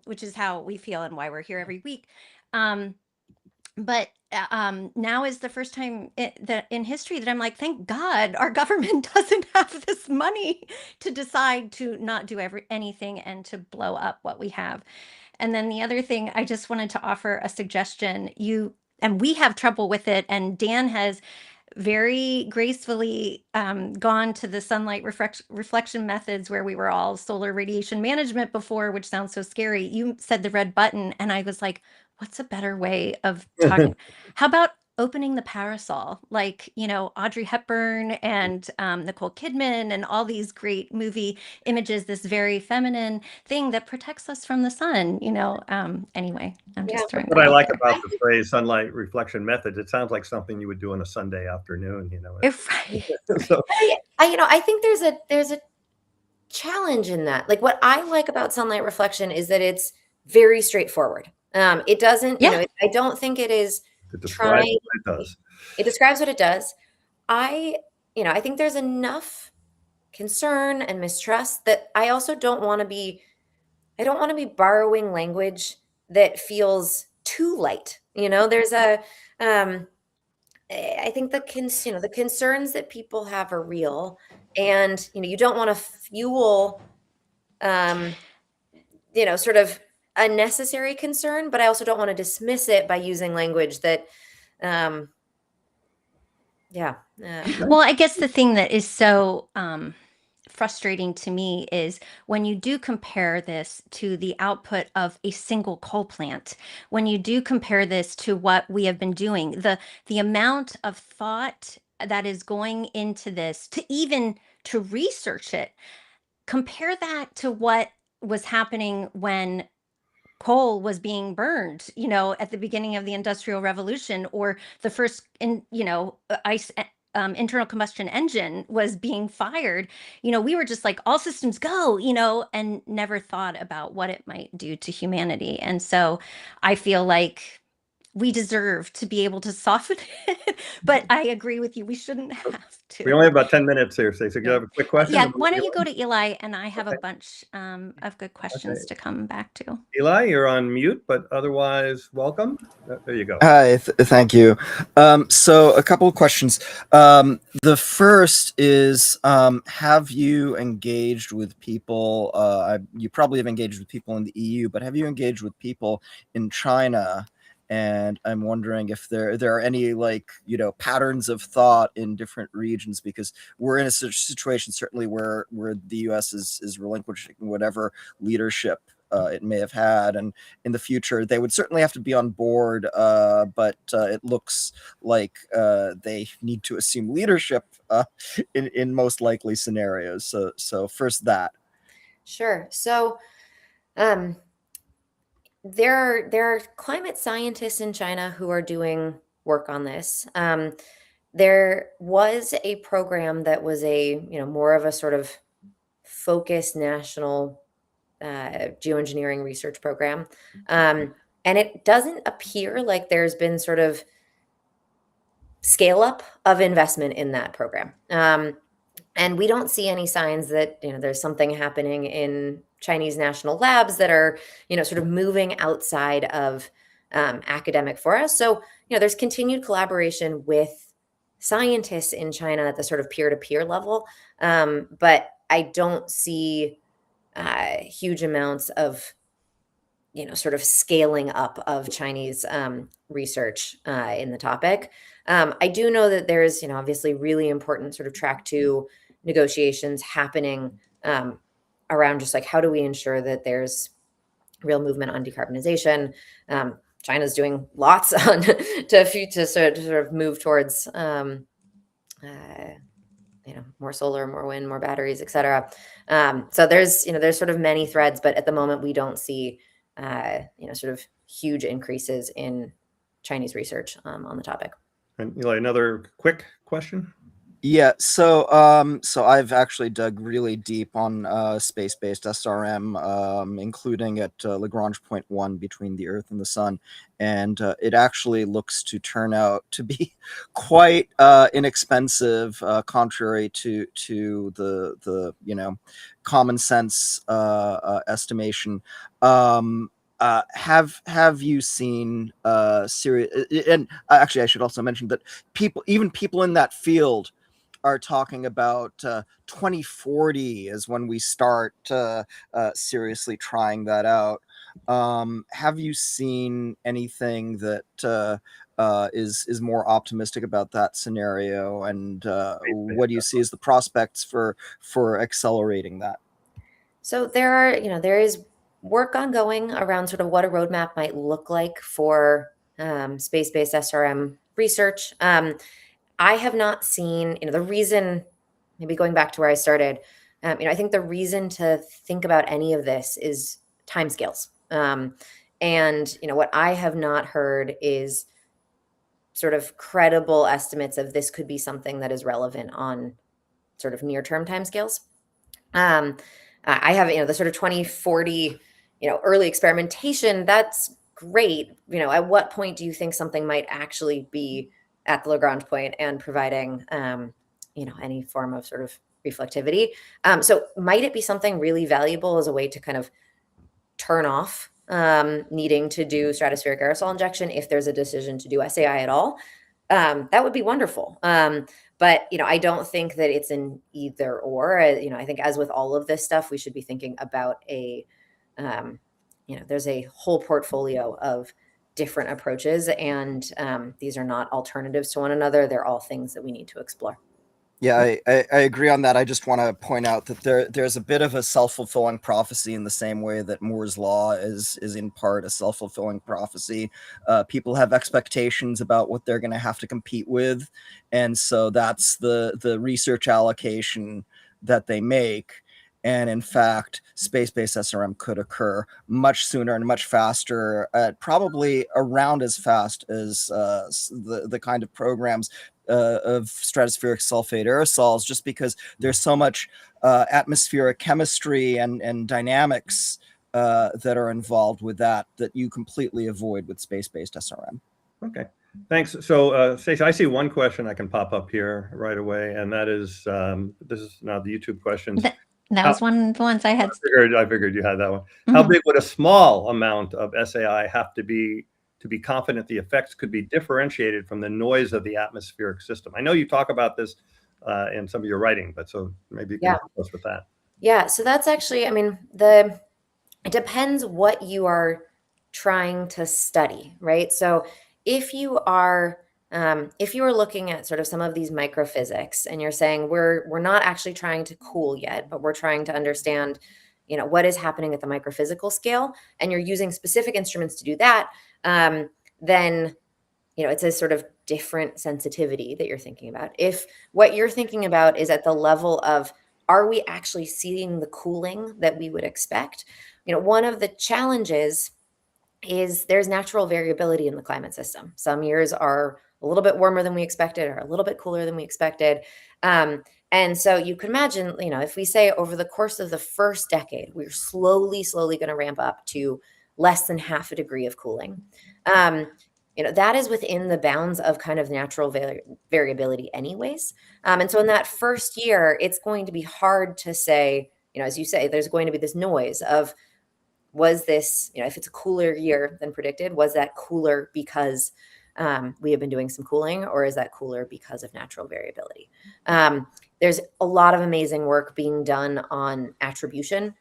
Which is how we feel and why we're here every week. But now is the first time that in history that I'm like, thank God our government doesn't have this money to decide to not do anything and to blow up what we have. And then the other thing, I just wanted to offer a suggestion. And we have trouble with it, and Dan has very gracefully gone to the sunlight reflection methods where we were all solar radiation management before, which sounds so scary. You said the red button, and I was like, what's a better way of talking? How about opening the parasol, like, Audrey Hepburn and Nicole Kidman and all these great movie images, this very feminine thing that protects us from the sun, anyway, I'm just throwing what that I out like there. about the phrase sunlight reflection methods, it sounds like something you would do on a Sunday afternoon, Right. So, I think there's a challenge in that. Like, what I like about sunlight reflection is that it's very straightforward. It doesn't, Yeah. I don't think it is it describes what it does. It describes what it does. I think there's enough concern and mistrust that I also don't want to be I don't want to be borrowing language that feels too light. There's um, I think the concerns that people have are real, and you don't want to fuel um, sort of unnecessary concern, but I also don't want to dismiss it by using language that, um, yeah. Well, I guess the thing that is so frustrating to me is when you do compare this to the output of a single coal plant, when you do compare this to what we have been doing, the amount of thought that is going into this to research it, compare that to what was happening when coal was being burned, at the beginning of the Industrial Revolution, or the first ice internal combustion engine was being fired. We were just like, all systems go, and never thought about what it might do to humanity. And so I feel like we deserve to be able to soften it. But I agree with you. We shouldn't have to. We only have about 10 minutes here, so you Yeah. have a quick question? Yeah. Why don't you go to Eli, and I have a Okay. bunch of good questions to come back to. Eli, you're on mute, but otherwise, welcome. There you go. Hi, thank you. So a couple of questions. The first is, have you engaged with people? You probably have engaged with people in the EU, but have you engaged with people in China? And I'm wondering if there are any patterns of thought in different regions, because we're in a situation certainly where the U.S. is relinquishing whatever leadership it may have had, and in the future they would certainly have to be on board, but it looks like they need to assume leadership in most likely scenarios. So first that. Sure. So, there are climate scientists in China who are doing work on this. There was a program that was more of a sort of focused national geoengineering research program. And it doesn't appear like there's been sort of scale up of investment in that program. And we don't see any signs that there's something happening in Chinese national labs that are sort of moving outside of academic for us. So there's continued collaboration with scientists in China at the sort of peer-to-peer level, but I don't see huge amounts of sort of scaling up of Chinese research in the topic. I do know that there's, obviously really important sort of track two negotiations happening around just like how do we ensure that there's real movement on decarbonization. China's doing lots on to sort of move towards more solar, more wind, more batteries, et cetera. So there's sort of many threads, but at the moment we don't see sort of huge increases in Chinese research on the topic. And Eli, another quick question. Yeah, so I've actually dug really deep on space-based SRM, including at Lagrange point 1 between the Earth and the Sun, and it actually looks to turn out to be quite inexpensive, contrary to the common sense estimation. Have you seen serious? And actually, I should also mention that even people in that field are talking about 2040 is when we start seriously trying that out. Have you seen anything that is more optimistic about that scenario, and what do you see as the prospects for accelerating that? So there is work ongoing around sort of what a roadmap might look like for space-based SRM research. I have not seen, the reason, maybe going back to where I started, I think the reason to think about any of this is timescales. And, what I have not heard is sort of credible estimates of this could be something that is relevant on sort of near-term timescales. I have, the sort of 2040, early experimentation, that's great. At what point do you think something might actually be at the Lagrange point and providing, any form of sort of reflectivity? So might it be something really valuable as a way to kind of turn off needing to do stratospheric aerosol injection if there's a decision to do SAI at all, that would be wonderful. But, I don't think that it's an either or. I think as with all of this stuff, we should be thinking about there's a whole portfolio of different approaches, and these are not alternatives to one another. They're all things that we need to explore. Yeah, I agree on that. I just want to point out that there's a bit of a self-fulfilling prophecy in the same way that Moore's law is in part a self-fulfilling prophecy. People have expectations about what they're going to have to compete with, and so that's the research allocation that they make. And in fact, space-based SRM could occur much sooner and much faster, probably around as fast as the kind of programs of stratospheric sulfate aerosols, just because there's so much atmospheric chemistry and dynamics that are involved with that you completely avoid with space-based SRM. Okay, thanks. So, Stacey, I see one question I can pop up here right away, and that is, this is now the YouTube questions. That was one of the ones I had. I figured you had that one. How big would a small amount of SAI have to be confident the effects could be differentiated from the noise of the atmospheric system? I know you talk about this in some of your writing, but so maybe you can help us with that. Yeah, so that's actually, it depends what you are trying to study, right? So if you are looking at sort of some of these microphysics and you're saying we're not actually trying to cool yet, but we're trying to understand, what is happening at the microphysical scale, and you're using specific instruments to do that, then, it's a sort of different sensitivity that you're thinking about. If what you're thinking about is at the level of, are we actually seeing the cooling that we would expect? One of the challenges is there's natural variability in the climate system. Some years are a little bit warmer than we expected or a little bit cooler than we expected. And so you can imagine, if we say over the course of the first decade, we're slowly going to ramp up to less than half a degree of cooling. That is within the bounds of kind of natural variability anyways. And so in that first year, it's going to be hard to say, as you say, there's going to be this noise of, was this, if it's a cooler year than predicted, was that cooler because we have been doing some cooling, or is that cooler because of natural variability? There's a lot of amazing work being done on attribution.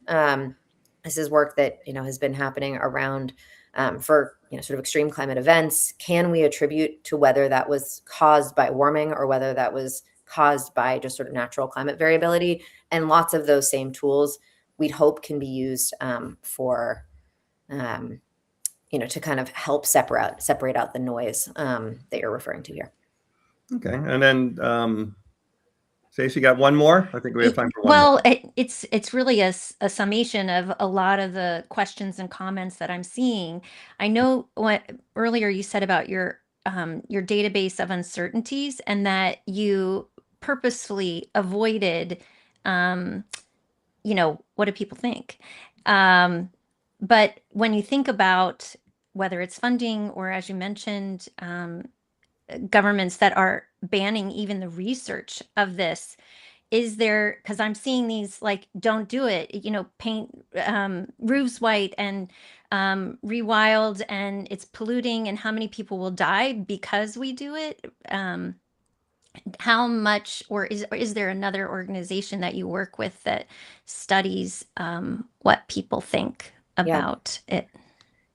This is work that, has been happening around for, sort of extreme climate events. Can we attribute to whether that was caused by warming or whether that was caused by just sort of natural climate variability? And lots of those same tools we'd hope can be used for, to kind of help separate out the noise that you're referring to here. Okay, and then Stacey, got one more? I think we have time for one more. It's really a summation of a lot of the questions and comments that I'm seeing. I know what earlier you said about your database of uncertainties, and that you purposefully avoided, what do people think? But when you think about whether it's funding or, as you mentioned, governments that are banning even the research of this, is there, because I'm seeing these like, don't do it, paint roofs white and rewild, and it's polluting, and how many people will die because we do it? How much, or is there another organization that you work with that studies what people think about it?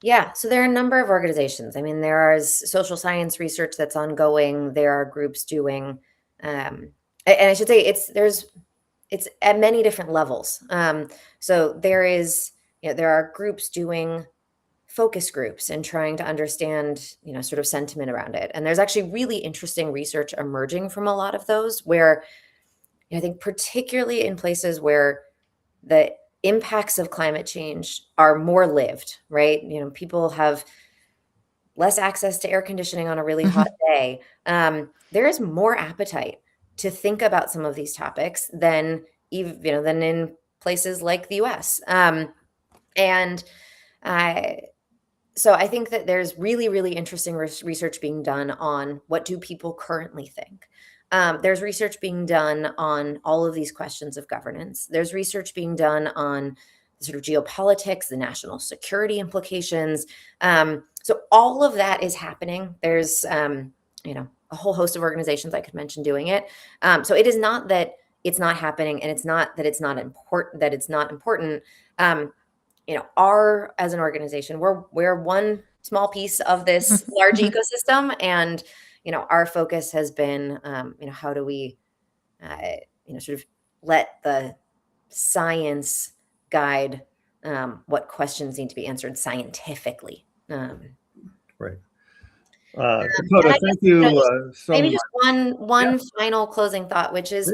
Yeah, so there are a number of organizations. There is social science research that's ongoing. There are groups doing, and I should say it's at many different levels. So there are groups doing focus groups and trying to understand, sort of sentiment around it. And there's actually really interesting research emerging from a lot of those, where I think particularly in places where the impacts of climate change are more lived, right? People have less access to air conditioning on a really hot day. There is more appetite to think about some of these topics than in places like the US. So I think that there's really, really interesting research being done on what do people currently think. There's research being done on all of these questions of governance. There's research being done on sort of geopolitics, the national security implications. So all of that is happening. There's, a whole host of organizations I could mention doing it. So it is not that it's not happening, and it's not that it's not important, as an organization, we're one small piece of this large ecosystem, and our focus has been, how do we, sort of let the science guide what questions need to be answered scientifically. Right. Dakota, thank you so maybe much. just one final closing thought, which is,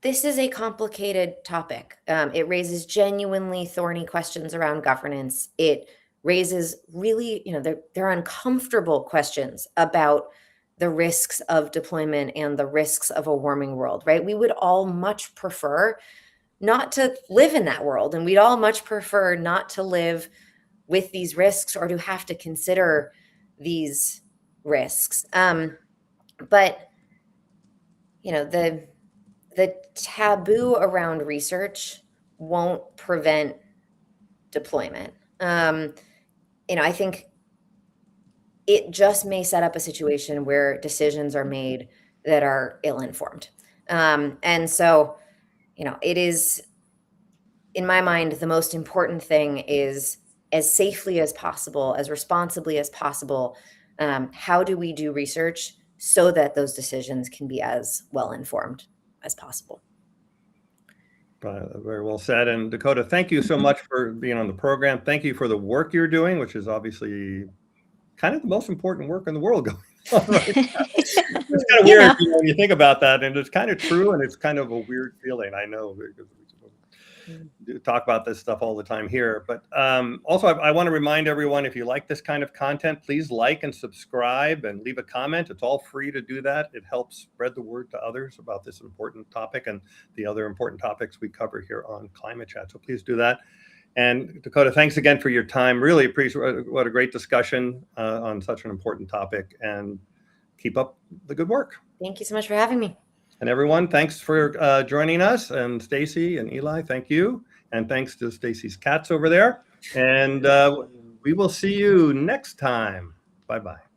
this is a complicated topic. It raises genuinely thorny questions around governance. It raises really, they're uncomfortable questions about the risks of deployment and the risks of a warming world, right? We would all much prefer not to live in that world, and we'd all much prefer not to live with these risks or to have to consider these risks. But the taboo around research won't prevent deployment. I think it just may set up a situation where decisions are made that are ill-informed. And so, it is, in my mind, the most important thing is, as safely as possible, as responsibly as possible, how do we do research so that those decisions can be as well-informed as possible? Very well said. And Dakota, thank you so much for being on the program. Thank you for the work you're doing, which is obviously kind of the most important work in the world going on right now. It's kind of weird when you think about that, and it's kind of true, and it's kind of a weird feeling. I know, because we talk about this stuff all the time here. But also, I want to remind everyone, if you like this kind of content, please like and subscribe and leave a comment. It's all free to do that. It helps spread the word to others about this important topic and the other important topics we cover here on Climate Chat. So please do that. And Dakota, thanks again for your time. Really appreciate what a great discussion on such an important topic, and keep up the good work. Thank you so much for having me. And everyone, thanks for joining us. And Stacy and Eli, thank you. And thanks to Stacy's cats over there. And we will see you next time. Bye-bye.